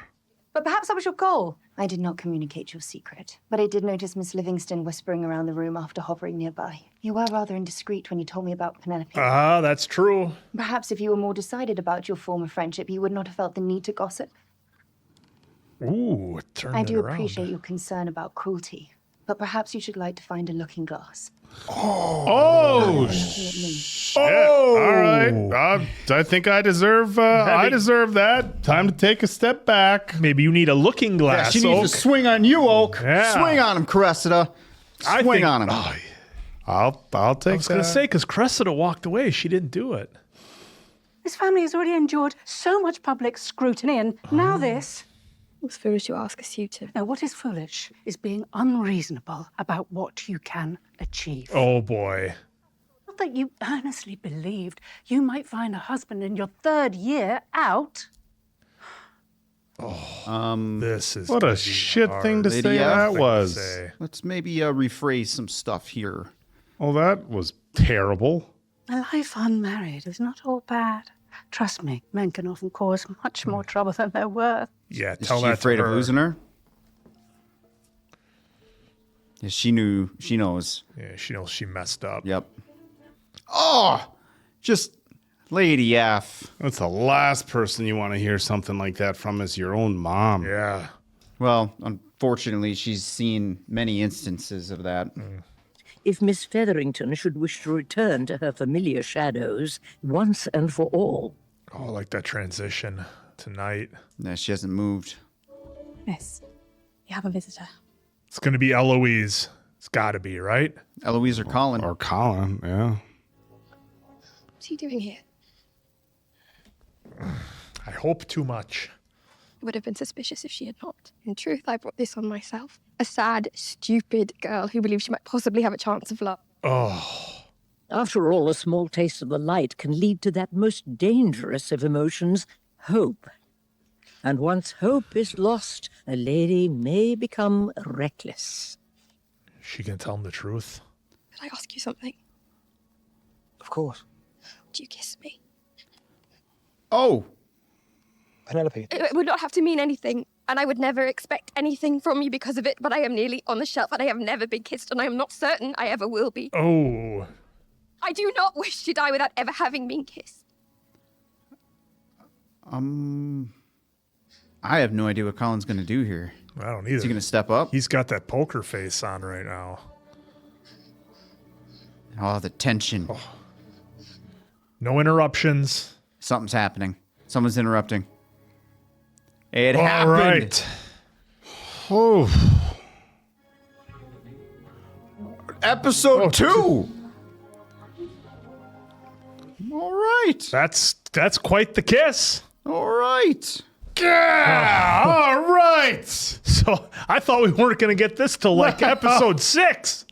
But perhaps that was your goal. I did not communicate your secret, but I did notice Miss Livingston whispering around the room after hovering nearby. You were rather indiscreet when you told me about Penelope. That's true. Perhaps if you were more decided about your former friendship, you would not have felt the need to gossip. Ooh, it turned I it do around. appreciate your concern about cruelty, but perhaps you should like to find a looking glass. Oh, shit. All right. I think I deserve that. Time to take a step back. Maybe you need a looking Yeah, glass. she needs Oak. to swing on you, Oak. Yeah. Swing on him, Cressida. Swing on him. I'll take I was going to say, because Cressida walked away. She didn't do it. This family has already endured so much public scrutiny, and now this. It was foolish to ask us, Chute. Now, what is foolish is being unreasonable about what you can achieve. Oh, boy. Not that you earnestly believed you might find a husband in your 3rd year out. This is What gonna a be shit hard. thing to Lady say F. that Thing to was. say. Let's maybe rephrase some stuff here. Oh, that was terrible. A life unmarried is not all bad. Trust me, men can often cause much more trouble than they're worth. Yeah, Is tell she that afraid to of her. losing her? Yeah, she knew. She knows. Yeah, she knows she messed up. Yep. Oh, just Lady F. That's the last person you want to hear something like that from is your own mom. Yeah. Well, unfortunately, she's seen many instances of that. If Miss Featherington should wish to return to her familiar shadows once and for all. Oh, I like that transition tonight. No, she hasn't moved. Miss, you have a visitor. It's going to be Eloise. It's got to be, right? Eloise or Colin. Or Colin, yeah. What's he doing here? I hope too much. It would have been suspicious if she had not. In truth, I brought this on myself. A sad, stupid girl who believes she might possibly have a chance of love. Oh. After all, a small taste of the light can lead to that most dangerous of emotions, hope. And once hope is lost, a lady may become reckless. She can tell him the truth. Could I ask you something? Of course. Would you kiss me? Oh. Penelope. It would not have to mean anything, and I would never expect anything from you because of it, but I am nearly on the shelf, and I have never been kissed, and I am not certain I ever will be. Oh. I do not wish to die without ever having been kissed. I have no idea what Colin's going to do here. I don't either. Is he going to step up? He's got that poker face on right now. Oh, the tension. No interruptions. Something's happening. Someone's interrupting. It All happened. right. Oh. Episode 2. All right. That's quite the kiss. All right. Yeah. All right. So I thought we weren't going to get this till like episode 6.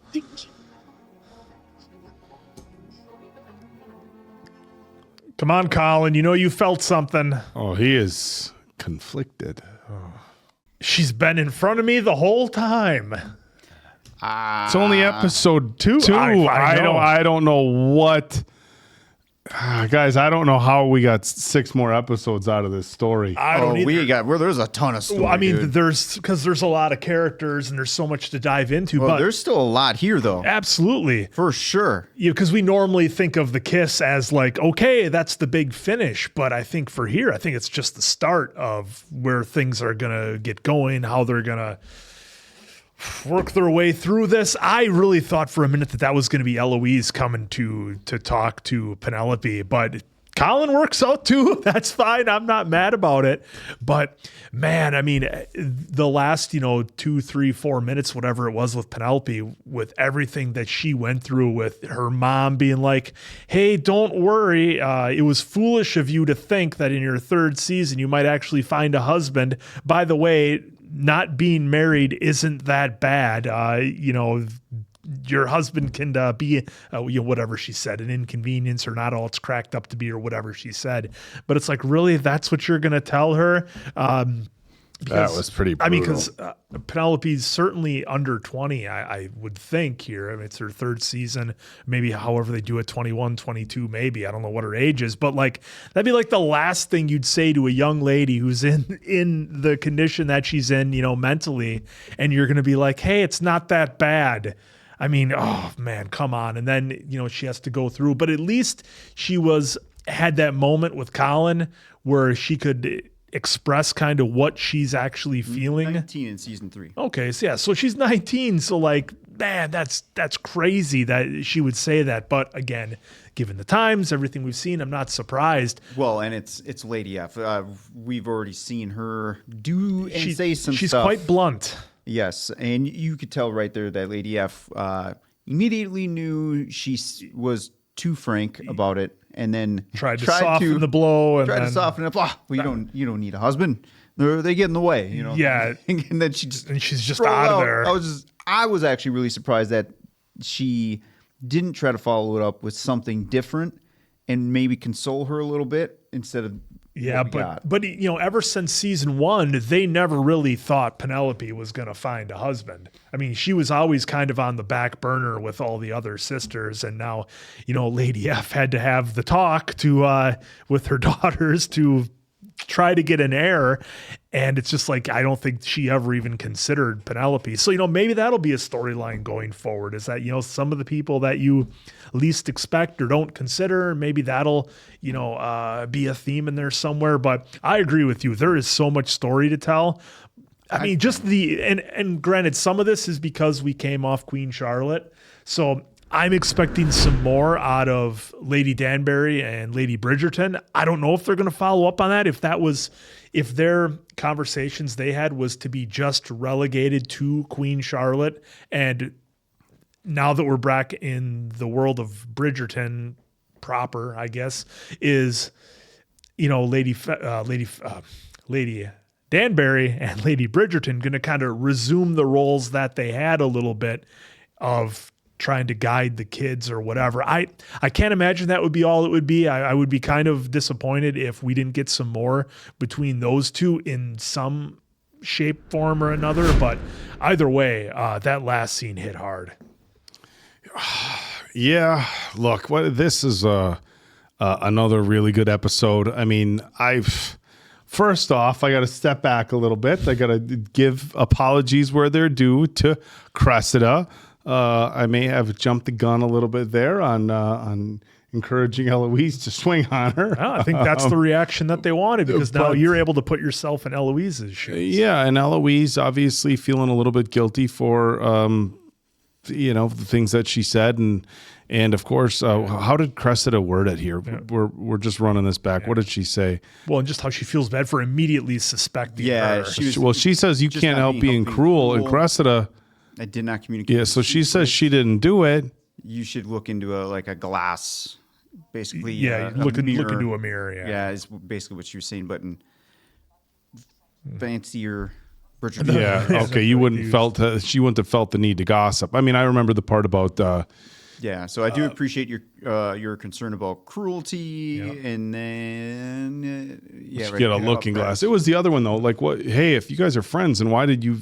Come on, Colin. You know you felt something. Oh, he is conflicted. She's been in front of me the whole time. It's only episode 2. I know. I don't know what. Guys, I don't know how we got 6 more episodes out of this story. I don't either. There's a ton of story. Well, I mean, dude. there's a lot of characters and there's so much to dive into. Well, but there's still a lot here, though. Absolutely, for sure. Because we normally think of the kiss as like, okay, that's the big finish. But I think for here, I think it's just the start of where things are gonna get going, how they're gonna work their way through this. I really thought for a minute that was going to be Eloise coming to talk to Penelope, but Colin works out too. That's fine. I'm not mad about it. But man, I mean, the last, 2, 3, 4 minutes, whatever it was with Penelope, with everything that she went through, with her mom being like, hey, don't worry. It was foolish of you to think that in your 3rd season, you might actually find a husband. By the way, not being married isn't that bad. Your husband can be, whatever she said, an inconvenience or not all it's cracked up to be or whatever she said. But it's like, really, that's what you're going to tell her? That was pretty brutal. I mean, because Penelope's certainly under 20, I would think here. I mean, it's her 3rd season, maybe however they do it, 21, 22, maybe. I don't know what her age is. But like that'd be like the last thing you'd say to a young lady who's in the condition that she's in, mentally. And you're going to be like, hey, it's not that bad. I mean, oh, man, come on. And then, she has to go through. But at least she had that moment with Colin where she could express kind of what she's actually feeling. 19 in season 3. Okay, so yeah, so she's 19. So like, man, that's crazy that she would say that. But again, given the times, everything we've seen, I'm not surprised. Well, and it's Lady F. We've already seen her do and say some she's stuff. She's quite blunt. Yes, and you could tell right there that Lady F immediately knew she was too frank about it, and then tried to soften the blow. And tried to soften it. Well, you don't need a husband. They get in the way, Yeah, and then she's just out of there. I was actually really surprised that she didn't try to follow it up with something different and maybe console her a little bit instead of. Yeah, but ever since season 1, they never really thought Penelope was going to find a husband. I mean, she was always kind of on the back burner with all the other sisters, and now, Lady F had to have the talk with her daughters to try to get an heir, and it's just like I don't think she ever even considered Penelope. So maybe that'll be a storyline going forward, is that some of the people that you least expect or don't consider, maybe that'll be a theme in there somewhere. But I agree with you, there is so much story to tell. I mean, just and granted, some of this is because we came off Queen Charlotte, so I'm expecting some more out of Lady Danbury and Lady Bridgerton. I don't know if they're going to follow up on that. If their conversations they had was to be just relegated to Queen Charlotte, and now that we're back in the world of Bridgerton proper, I guess, is Lady Danbury and Lady Bridgerton going to kind of resume the roles that they had a little bit of trying to guide the kids or whatever. I can't imagine that would be all it would be. I would be kind of disappointed if we didn't get some more between those two in some shape, form, or another. But either way, that last scene hit hard. Yeah, look, this is another really good episode. I mean, first off, I got to step back a little bit. I got to give apologies where they're due to Cressida. I may have jumped the gun a little bit there on encouraging Eloise to swing on her. Well, I think that's the reaction that they wanted, because now you're able to put yourself in Eloise's shoes. Yeah, and Eloise obviously feeling a little bit guilty for the things that she said, and of course, how did Cressida word it here? Yeah. We're just running this back. Yeah. What did she say? Well, and just how she feels bad for immediately suspecting her. She says you can't help being cruel, and Cressida. I did not communicate. Yeah, so she says she didn't do it. You should look into a glass, basically. Yeah, look into a mirror. Yeah, is basically what she was saying, but in fancier. Bridgerton. Yeah, okay. She wouldn't have felt the need to gossip. I mean, I remember the part about. Yeah, so I do appreciate your concern about cruelty, and then get a looking glass. It was the other one though. Like, what? Hey, if you guys are friends, and why did you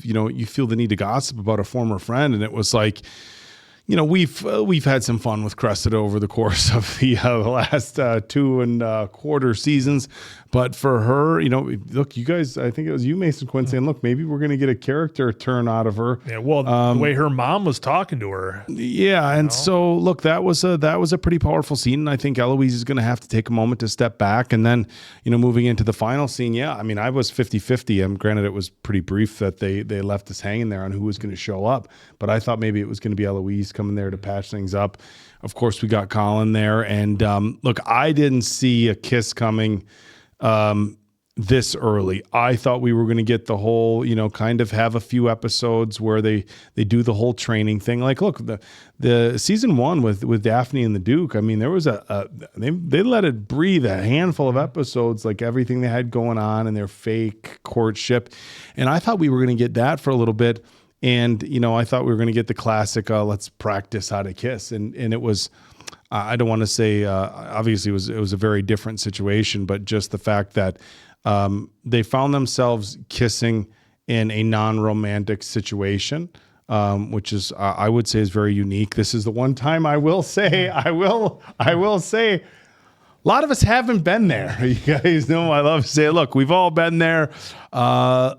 feel the need to gossip about a former friend? And it was like, we've had some fun with Cressida over the course of the last 2.25 seasons, but for her, look, you guys, I think it was you, Mason Quinn, saying, look, maybe we're going to get a character turn out of her. Yeah, well, the way her mom was talking to her. Yeah, and so look, that was a pretty powerful scene, and I think Eloise is going to have to take a moment to step back, and then moving into the final scene. Yeah, I mean, I was 50-50. Granted, it was pretty brief that they left us hanging there on who was going to show up, but I thought maybe it was going to be Eloise coming there to patch things up. Of course, we got Colin there, and look, I didn't see a kiss coming this early. I thought we were going to get the whole, kind of have a few episodes where they do the whole training thing. Like, look, the season 1 with Daphne and the Duke, I mean, there was they let it breathe a handful of episodes, like everything they had going on in their fake courtship. And I thought we were going to get that for a little bit. And, I thought we were going to get the classic, let's practice how to kiss. And it was, I don't want to say, obviously it was a very different situation, but just the fact that they found themselves kissing in a non-romantic situation, which is, I would say, is very unique. This is the one time I will say, a lot of us haven't been there. You guys know I love to say, look, we've all been there. To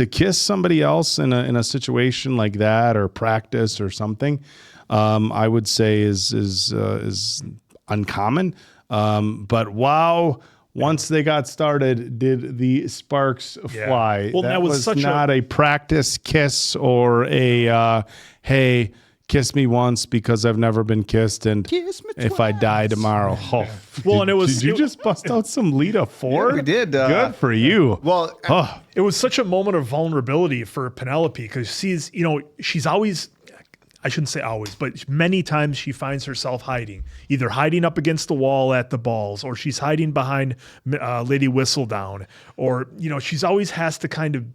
kiss somebody else in a situation like that, or practice or something, I would say is uncommon. But wow, once they got started, did the sparks fly? Well, that was such not a practice kiss or a hey, kiss me once because I've never been kissed, and if I die tomorrow. Oh, well, and it was. Did you just bust out some Lita Ford? Yeah, we did. Good for you. Well, it was such a moment of vulnerability for Penelope, because she's always, I shouldn't say always, but many times she finds herself hiding, either hiding up against the wall at the balls, or she's hiding behind Lady Whistledown, or, she's always has to kind of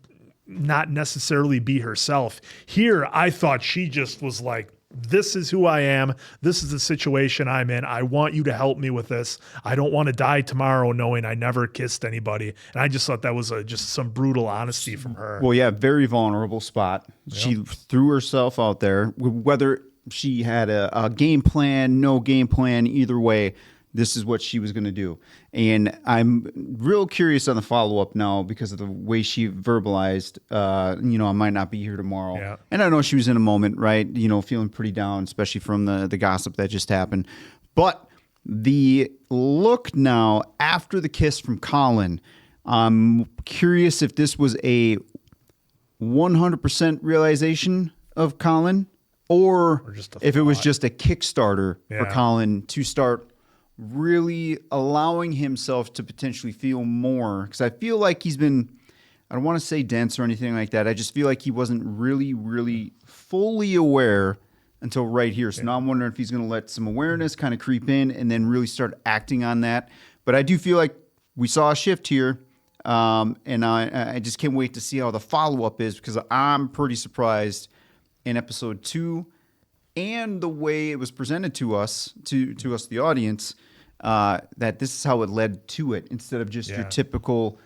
not necessarily be herself. Here, I thought she just was like, this is who I am. This is the situation I'm in. I want you to help me with this. I don't want to die tomorrow knowing I never kissed anybody. And I just thought that was just some brutal honesty from her. Well, yeah, very vulnerable spot. Yep. She threw herself out there. Whether she had a game plan, no game plan, either way, this is what she was going to do. And I'm real curious on the follow-up now because of the way she verbalized, I might not be here tomorrow. Yeah. And I know she was in a moment, right? Feeling pretty down, especially from the gossip that just happened. But the look now after the kiss from Colin, I'm curious if this was a 100% realization of Colin, or if it was just a Kickstarter for Colin to start really allowing himself to potentially feel more. Because I feel like he's been, I don't want to say dense or anything like that. I just feel like he wasn't really, really fully aware until right here. So now I'm wondering if he's going to let some awareness kind of creep in and then really start acting on that. But I do feel like we saw a shift here. And I just can't wait to see how the follow-up is, because I'm pretty surprised in episode 2 and the way it was presented to us, to us, the audience, that this is how it led to it, instead of just your typical,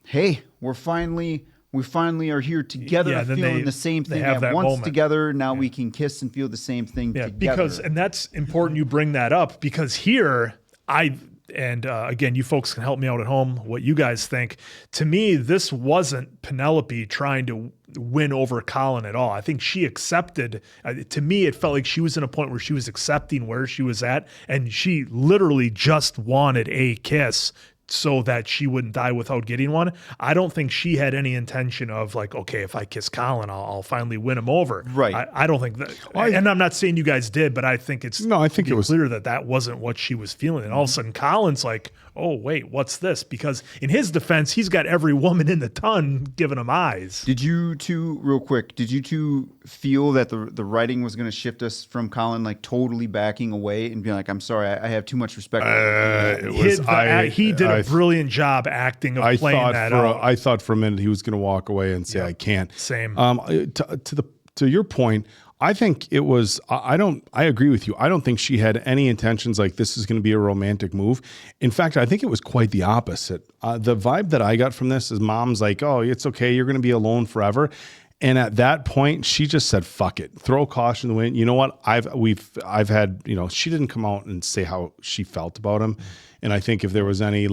hey, we finally are here together, feeling the same thing at once moment together. Now we can kiss and feel the same thing together. And that's important you bring that up, because here again, you folks can help me out at home, what you guys think. To me, this wasn't Penelope trying to win over Colin at all. I think she accepted, to me, it felt like she was in a point where she was accepting where she was at, and she literally just wanted a kiss so that she wouldn't die without getting one. I don't think she had any intention of like, okay, if I kiss Colin, I'll finally win him over. Right. I don't think that, and I'm not saying you guys did, but I think it was clear that wasn't what she was feeling. And all of a sudden Colin's like, oh wait, what's this? Because in his defense, he's got every woman in the ton giving him eyes. Did you two, real quick, feel that the writing was going to shift us from Colin like totally backing away and being like, I'm sorry, I have too much respect. He did a brilliant job acting of playing that out. I thought for a minute he was going to walk away and say, I can't. Same. To your point, I think it was, I agree with you. I don't think she had any intentions like this is going to be a romantic move. In fact, I think it was quite the opposite. The vibe that I got from this is mom's like, oh, it's okay, you're going to be alone forever. And at that point, she just said, "Fuck it, throw caution in the wind." You know what? I've had, she didn't come out and say how she felt about him, and I think if there was any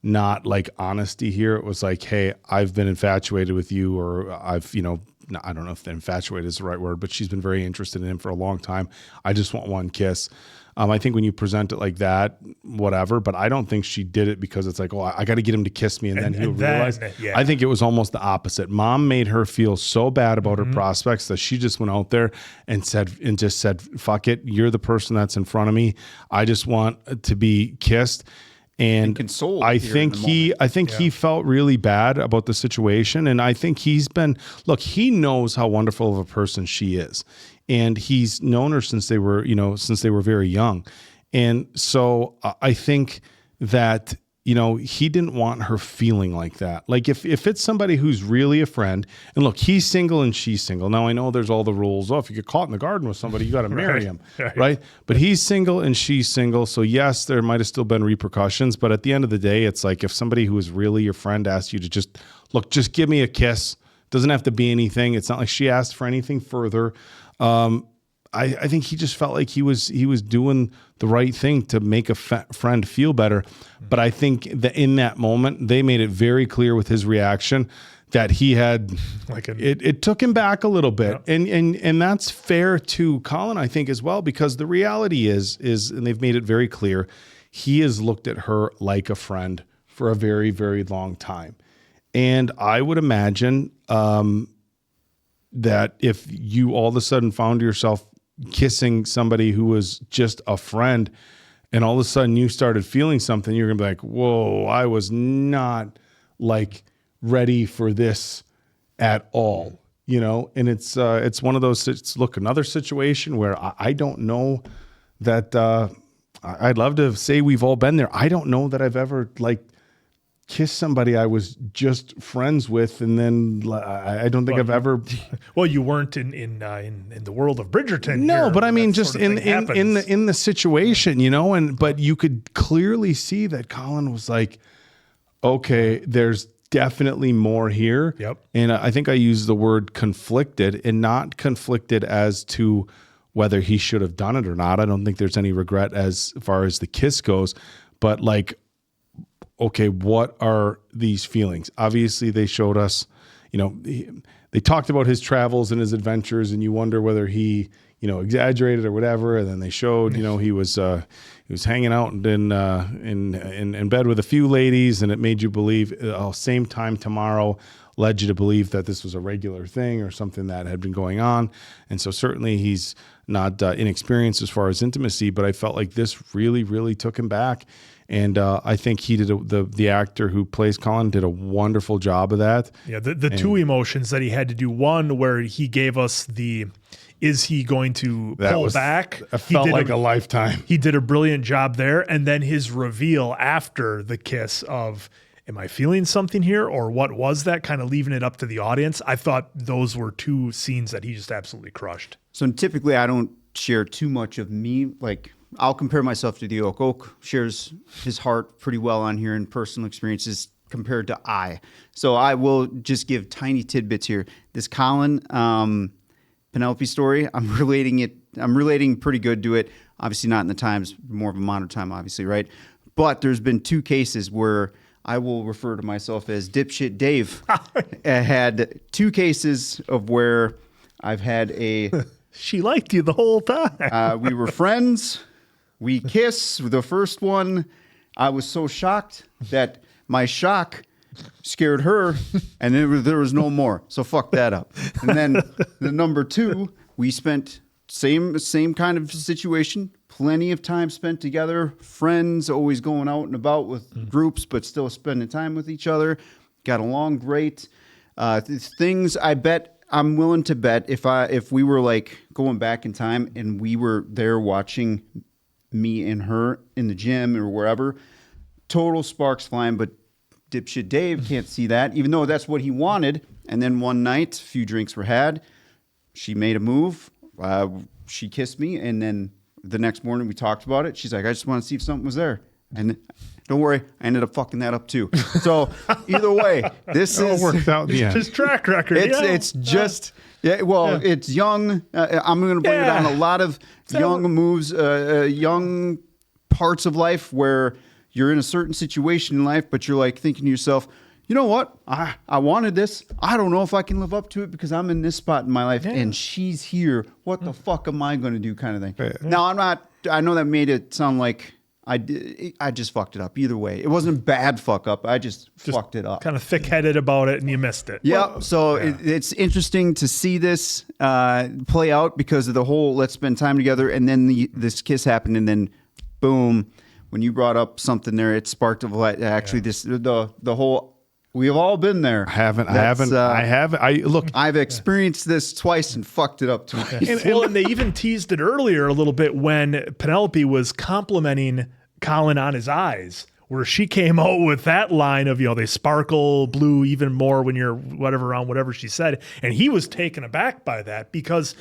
not honesty here, it was like, "Hey, I've been infatuated with you," or I've, I don't know if infatuated is the right word, but she's been very interested in him for a long time. I just want one kiss. I think when you present it like that, whatever, but I don't think she did it because it's like, oh, I got to get him to kiss me and then he'll realize. Yeah. I think it was almost the opposite. Mom made her feel so bad about her prospects that she just went out there and said, fuck it. You're the person that's in front of me. I just want to be kissed. And consoled. I think he felt really bad about the situation. And I think he knows how wonderful of a person she is. And he's known her since they were very young. And so I think that, he didn't want her feeling like that. Like if it's somebody who's really a friend, and look, he's single and she's single. Now I know there's all the rules. Oh, if you get caught in the garden with somebody, you got to marry him, right? But he's single and she's single. So yes, there might have still been repercussions. But at the end of the day, it's like if somebody who is really your friend asked you to just give me a kiss. Doesn't have to be anything. It's not like she asked for anything further. I think he just felt like he was doing the right thing to make a friend feel better. But I think that in that moment, they made it very clear with his reaction that he had it took him back a little bit. Yeah. And that's fair to Colin, I think, as well, because the reality is, and they've made it very clear, he has looked at her like a friend for a very, very long time. And I would imagine that if you all of a sudden found yourself kissing somebody who was just a friend and all of a sudden you started feeling something, you're going to be like, whoa, I was not ready for this at all, And it's one of those, another situation where I don't know that, I'd love to say we've all been there. I don't know that I've ever kiss somebody I was just friends with, and then I don't think I've ever. Well, you weren't in the world of Bridgerton. No, here. but I mean, just sort of in the situation, but you could clearly see that Colin was like, okay, there's definitely more here. Yep. And I think I used the word conflicted, and not conflicted as to whether he should have done it or not. I don't think there's any regret as far as the kiss goes, but okay, what are these feelings? Obviously, they showed us, they talked about his travels and his adventures, and you wonder whether he, exaggerated or whatever. And then they showed, he was hanging out in bed with a few ladies, and it made you believe, same time tomorrow led you to believe that this was a regular thing or something that had been going on. And so certainly he's not inexperienced as far as intimacy, but I felt like this really, really took him back. And I think he did the actor who plays Colin did a wonderful job of that. Yeah, the two emotions that he had to do. One where he gave us is he going to pull back? It felt like a lifetime. He did a brilliant job there. And then his reveal after the kiss of, am I feeling something here? Or what was that? Kind of leaving it up to the audience. I thought those were two scenes that he just absolutely crushed. So typically I don't share too much of me, I'll compare myself to the Oak. Oak shares his heart pretty well on here in personal experiences compared to I. So I will just give tiny tidbits here. This Colin Penelope story, I'm relating pretty good to it. Obviously not in the times, more of a modern time, obviously, right? But there's been two cases where I will refer to myself as dipshit Dave. I had two cases of where I've had a... She liked you the whole time. We were friends. We kiss. The first one, I was so shocked that my shock scared her, and there was no more. So fuck that up. And then the number two, we spent same kind of situation. Plenty of time spent together. Friends, always going out and about with groups, but still spending time with each other. Got along great. Things I bet. I'm willing to bet if we were going back in time and we were there watching me and her in the gym or wherever, total sparks flying, but dipshit Dave can't see that, even though that's what he wanted. And then one night, a few drinks were had, she made a move, she kissed me, and then the next morning we talked about it. She's like, I just want to see if something was there. And don't worry, I ended up fucking that up too. So either way, this It all is worked out in the end. His track record. It's just it's young. I'm going to bring it on a lot of young moves, young parts of life where you're in a certain situation in life, but you're like thinking to yourself, you know what? I wanted this. I don't know if I can live up to it because I'm in this spot in my life and she's here. What the fuck am I going to do? Kind of thing. Now I'm not. I know that made it sound like I just fucked it up. Either way, it wasn't a bad fuck up. I just fucked it up. Kind of thick-headed about it, and you missed it. Yeah. It's interesting to see this play out because of the whole let's spend time together, and then this kiss happened, and then boom. When you brought up something there, it sparked of like actually the whole. We've all been there. I haven't. I've experienced this twice and fucked it up twice. And they even teased it earlier a little bit when Penelope was complimenting Colin on his eyes, where she came out with that line of, they sparkle blue even more when you're whatever she said. And he was taken aback by that because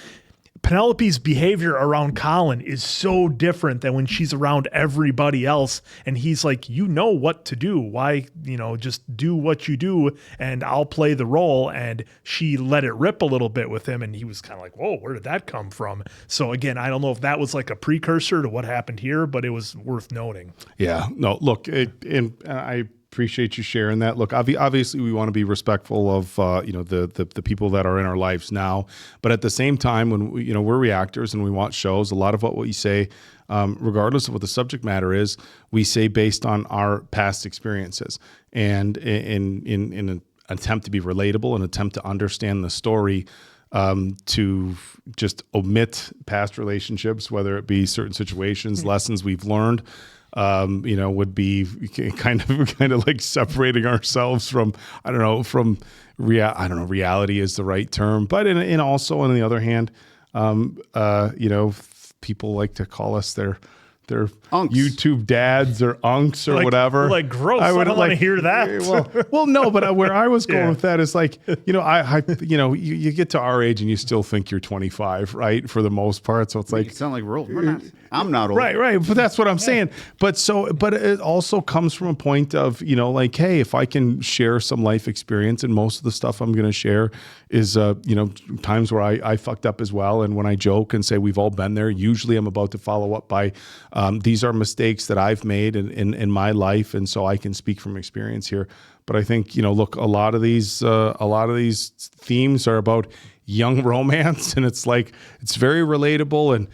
Penelope's behavior around Colin is so different than when she's around everybody else. And he's like, you know what to do. Why, just do what you do and I'll play the role. And she let it rip a little bit with him. And he was kind of like, whoa, where did that come from? So again, I don't know if that was like a precursor to what happened here, but it was worth noting. Yeah, no, look, and I appreciate you sharing that. Look, obviously we want to be respectful of the people that are in our lives now, but at the same time, when we're reactors and we watch shows, a lot of what we say, regardless of what the subject matter is, we say based on our past experiences, and in an attempt to be relatable, an attempt to understand the story. To just omit past relationships, whether it be certain situations, lessons we've learned. Would be kind of like separating ourselves from, reality is the right term, but in also on the other hand, people like to call us their YouTube dads or unks or whatever. Like gross. I don't want to hear that. Well, no, but where I was going with that is like, you get to our age and you still think you're 25, right? For the most part. So it's like, you sound like we're old. We're not. I'm not old. Right. But that's what I'm saying. But it also comes from a point of, hey, if I can share some life experience, and most of the stuff I'm going to share is, times where I fucked up as well. And when I joke and say we've all been there, usually I'm about to follow up by, these are mistakes that I've made in my life, and so I can speak from experience here. But I think, look, a lot of these themes are about young romance, and it's like it's very relatable. And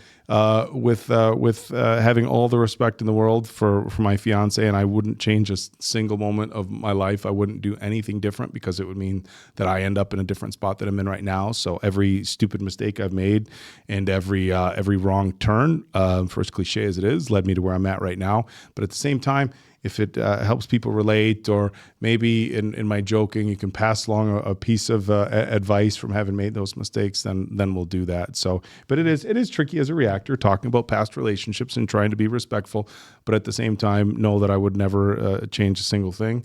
with having all the respect in the world for my fiance, and I wouldn't change a single moment of my life. I wouldn't do anything different because it would mean that I end up in a different spot that I'm in right now. So every stupid mistake I've made and every wrong turn, for as cliche as it is, led me to where I'm at right now. But at the same time, if it helps people relate, or maybe in my joking, you can pass along a piece of advice from having made those mistakes, then we'll do that. So, but it is tricky as a reactor talking about past relationships and trying to be respectful, but at the same time, know that I would never change a single thing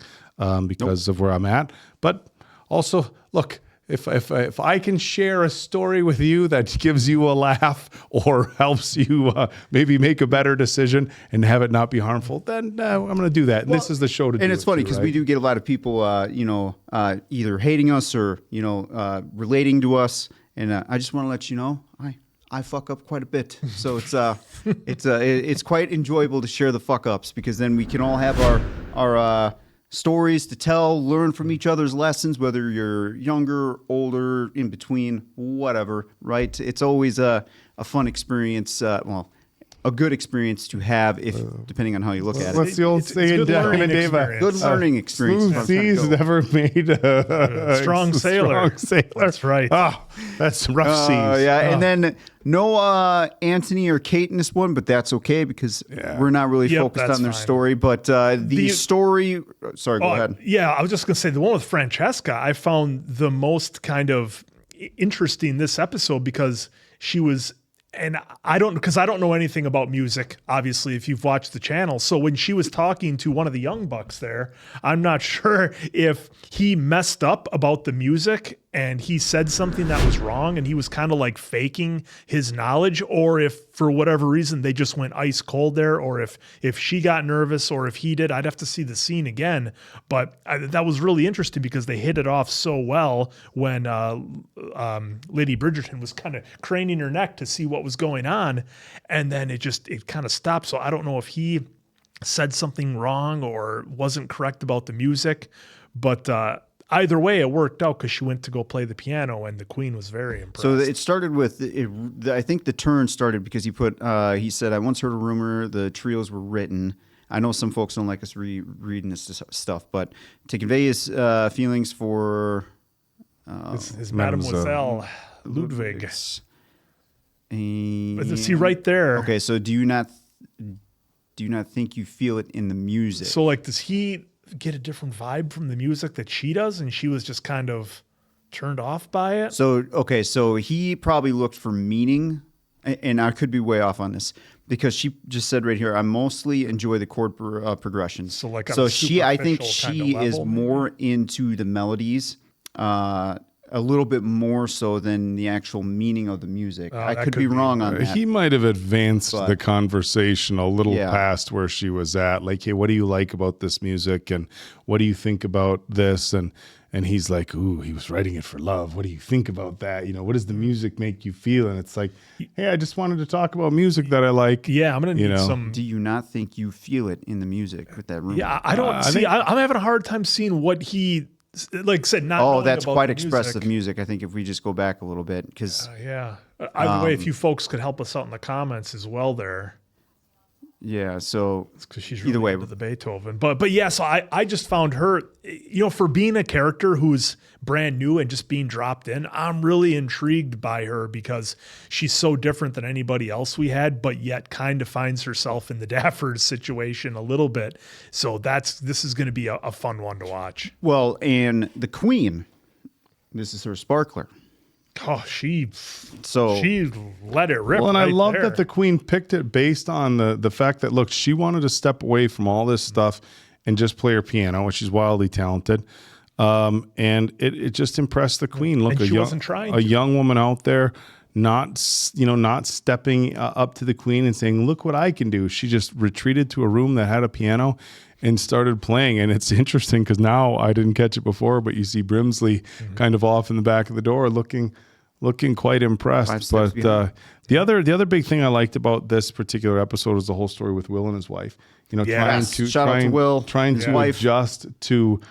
because of where I'm at. But also, look, if I can share a story with you that gives you a laugh or helps you maybe make a better decision and have it not be harmful, then I'm going to do that. And this is the show to do it. And it's funny because we do get a lot of people, either hating us or, relating to us. And I just want to let you know, I fuck up quite a bit. So it's quite enjoyable to share the fuck ups, because then we can all have our stories to tell, learn from each other's lessons, whether you're younger, older, in between, whatever, right? It's always a fun experience, a good experience to have, if depending on how you look at it. What's the old saying, Dave? Good learning experience. Smooth seas never made a strong sailor. That's right. That's rough seas. Yeah, and then no Anthony or Kate in this one, but that's okay because we're not really focused on their story. But the story, sorry, go ahead. Yeah, I was just going to say the one with Francesca, I found the most kind of interesting this episode because she was, and I don't know anything about music, obviously, if you've watched the channel. So when she was talking to one of the young bucks there, I'm not sure if he messed up about the music and he said something that was wrong and he was kind of like faking his knowledge, or if for whatever reason they just went ice cold there, or if she got nervous or if he did. I'd have to see the scene again, but that was really interesting because they hit it off so well when Lady Bridgerton was kind of craning her neck to see what was going on, and then it kind of stopped. So I don't know if he said something wrong or wasn't correct about the music, but either way it worked out because she went to go play the piano and the Queen was very impressed. So it started with, I think the turn started because he said, I once heard a rumor the trios were written. I know some folks don't like us reading this stuff, but to convey his feelings for his Mademoiselle Ludwig. Let's see right there. Okay, so do you not think you feel it in the music? So like, does he get a different vibe from the music that she does, and she was just kind of turned off by it? So he probably looked for meaning, and I could be way off on this because she just said right here, I mostly enjoy the chord progressions. So like, I think she is more into the melodies, a little bit more so than the actual meaning of the music. I could be wrong on that. He might have advanced the conversation a little past where she was at. Like, hey, what do you like about this music? And what do you think about this? And he's like, ooh, he was writing it for love. What do you think about that? What does the music make you feel? And it's like, hey, I just wanted to talk about music that I like. Yeah, I'm going to need some. Do you not think you feel it in the music with that rumor? Yeah, I don't see. I'm having a hard time seeing what he said. Not that's about quite the expressive music. I think if we just go back a little bit, because either way, if you folks could help us out in the comments as well there. Yeah, so because she's really either way into the Beethoven, but yeah, so I just found her, for being a character who's brand new and just being dropped in, I'm really intrigued by her because she's so different than anybody else we had, but yet kind of finds herself in the Daffers situation a little bit. So this is going to be a fun one to watch. Well, and the Queen, this is her sparkler. Oh, she let it rip. Well, and I love there. that the Queen picked it based on the fact that, look, she wanted to step away from all this stuff and just play her piano, which she's wildly talented. And it just impressed the Queen. Look, a young woman out there, not stepping up to the Queen and saying, look what I can do. She just retreated to a room that had a piano and started playing. And it's interesting because now I didn't catch it before, but you see Brimsley kind of off in the back of the door looking quite impressed. But the other big thing I liked about this particular episode was the whole story with Will and his wife. Trying to adjust to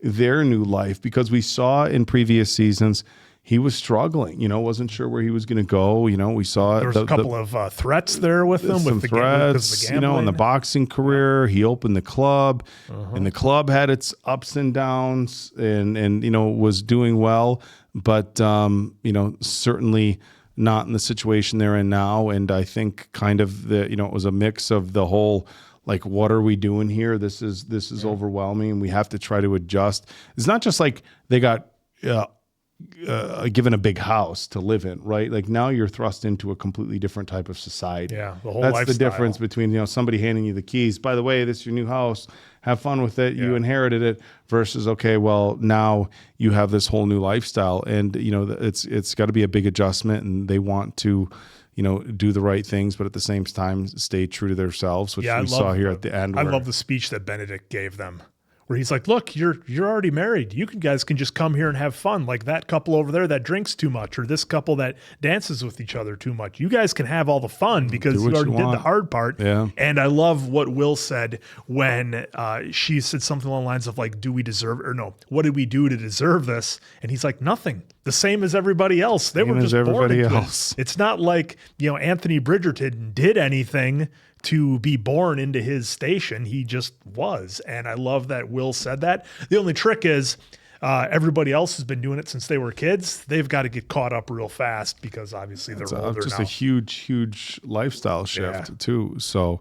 their new life, because we saw in previous seasons he was struggling, wasn't sure where he was going to go. We saw there was a couple of threats there with him, some threats, in the boxing career. He opened the club, and the club had its ups and downs, and was doing well, but certainly not in the situation they're in now. And I think kind of it was a mix of the whole, like, what are we doing here? This is overwhelming, and we have to try to adjust. It's not just like they got given a big house to live in, right? Like, now you're thrust into a completely different type of society. Yeah, the whole That's lifestyle. the difference between somebody handing you the keys. By the way, this is your new house. Have fun with it. You inherited it. Versus, okay, well, now you have this whole new lifestyle, and it's got to be a big adjustment, and they want to do the right things, but at the same time stay true to themselves, which we saw here at the end. I love the speech that Benedict gave them, where he's like, look, you're already married. You guys can just come here and have fun. Like that couple over there that drinks too much, or this couple that dances with each other too much. You guys can have all the fun because you already did the hard part. Yeah. And I love what Will said when she said something along the lines of like, do we deserve, or no, what did we do to deserve this? And he's like, nothing. The same as everybody else. They were just born into it. It's not like, Anthony Bridgerton did anything to be born into his station. He just was. And I love that Will said that. The only trick is everybody else has been doing it since they were kids. They've got to get caught up real fast because obviously they're older just now. a huge lifestyle shift too. So,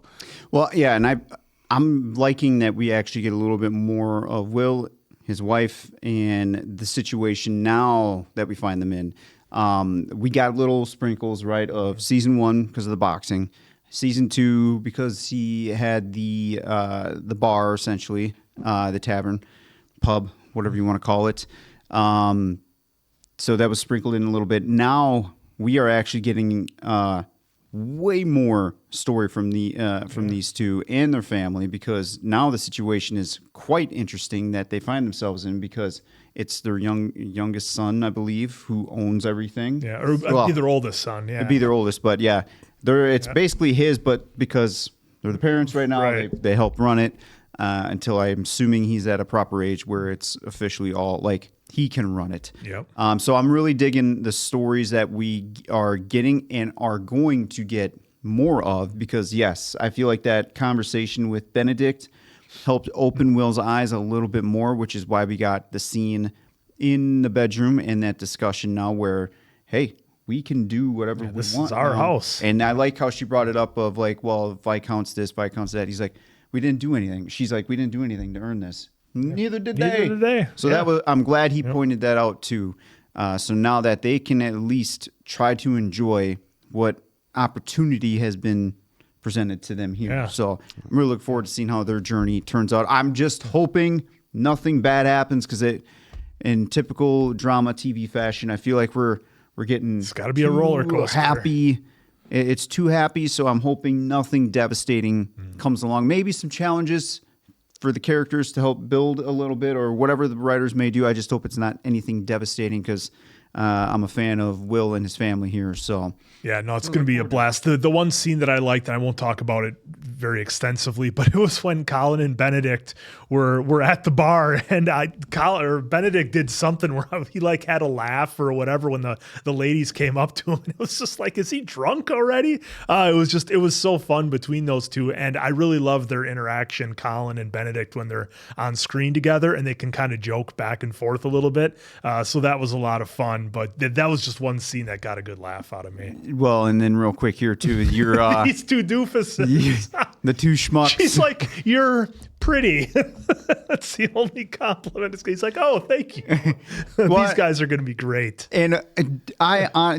well, yeah, and I'm liking that we actually get a little bit more of Will, his wife, and the situation now that we find them in. We got little sprinkles, right, of season 1 because of the boxing. Season 2, because he had the bar, essentially, the tavern, pub, whatever you want to call it. So that was sprinkled in a little bit. Now we are actually getting way more story from these two and their family, because now the situation is quite interesting that they find themselves in, because it's their youngest son, I believe, who owns everything. Yeah, or it'd be their oldest son. Yeah, it'd be their oldest, but yeah, it's basically his, but because they're the parents right now, they help run it until I'm assuming he's at a proper age where it's officially all like he can run it. Yep. So I'm really digging the stories that we are getting and are going to get more of, because yes, I feel like that conversation with Benedict helped open Will's eyes a little bit more, which is why we got the scene in the bedroom and that discussion now where, hey, we can do whatever we want. This is our house. And I like how she brought it up of like, well, Viscount's this, Viscount's that. He's like, we didn't do anything. She's like, we didn't do anything to earn this. Neither did they. So I'm glad he pointed that out too. So now that they can at least try to enjoy what opportunity has been presented to them here. Yeah. So I'm really looking forward to seeing how their journey turns out. I'm just hoping nothing bad happens, because in typical drama TV fashion, I feel like we're getting, it's got to be a roller coaster. Happy. It's too happy. So I'm hoping nothing devastating comes along. Maybe some challenges for the characters to help build a little bit, or whatever the writers may do. I just hope it's not anything devastating, because I'm a fan of Will and his family here. So yeah, no, it's going to be a blast. The one scene that I liked, and I won't talk about it very extensively, but it was when Colin and Benedict were at the bar, and Benedict did something where he like had a laugh or whatever when the ladies came up to him, and it was just like, is he drunk already? It was so fun between those two, and I really love their interaction, Colin and Benedict, when they're on screen together and they can kind of joke back and forth a little bit. So that was a lot of fun, but that was just one scene that got a good laugh out of me. Well, and then real quick here too, you're these two doofuses. The two schmucks. She's like, you're pretty. That's the only compliment. He's like, oh, thank you. These guys are going to be great. And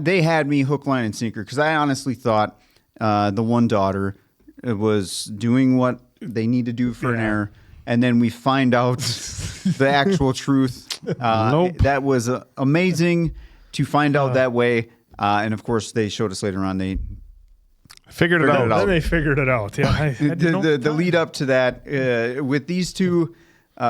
they had me hook, line, and sinker, because I honestly thought the one daughter was doing what they need to do for an heir, and then we find out the actual truth. Nope. That was amazing to find out that way. And of course, they showed us later on they figured it out. Then they figured it out. Yeah, the lead up to that with these two,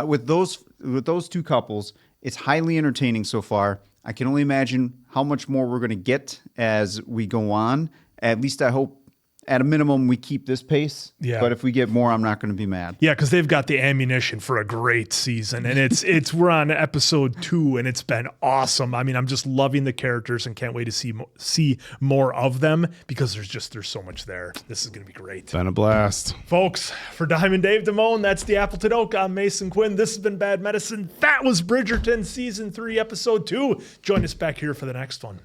with those two couples, it's highly entertaining so far. I can only imagine how much more we're going to get as we go on. At least I hope, at a minimum, we keep this pace. Yeah. But if we get more, I'm not going to be mad. Yeah, because they've got the ammunition for a great season, and we're on episode 2, and it's been awesome. I mean, I'm just loving the characters and can't wait to see more of them, because there's so much there. This is going to be great. Been a blast, folks. For Diamond Dave Damone, that's the Appleton Oak. I'm Mason Quinn. This has been Bad Medicine. That was Bridgerton season 3, episode 2. Join us back here for the next one.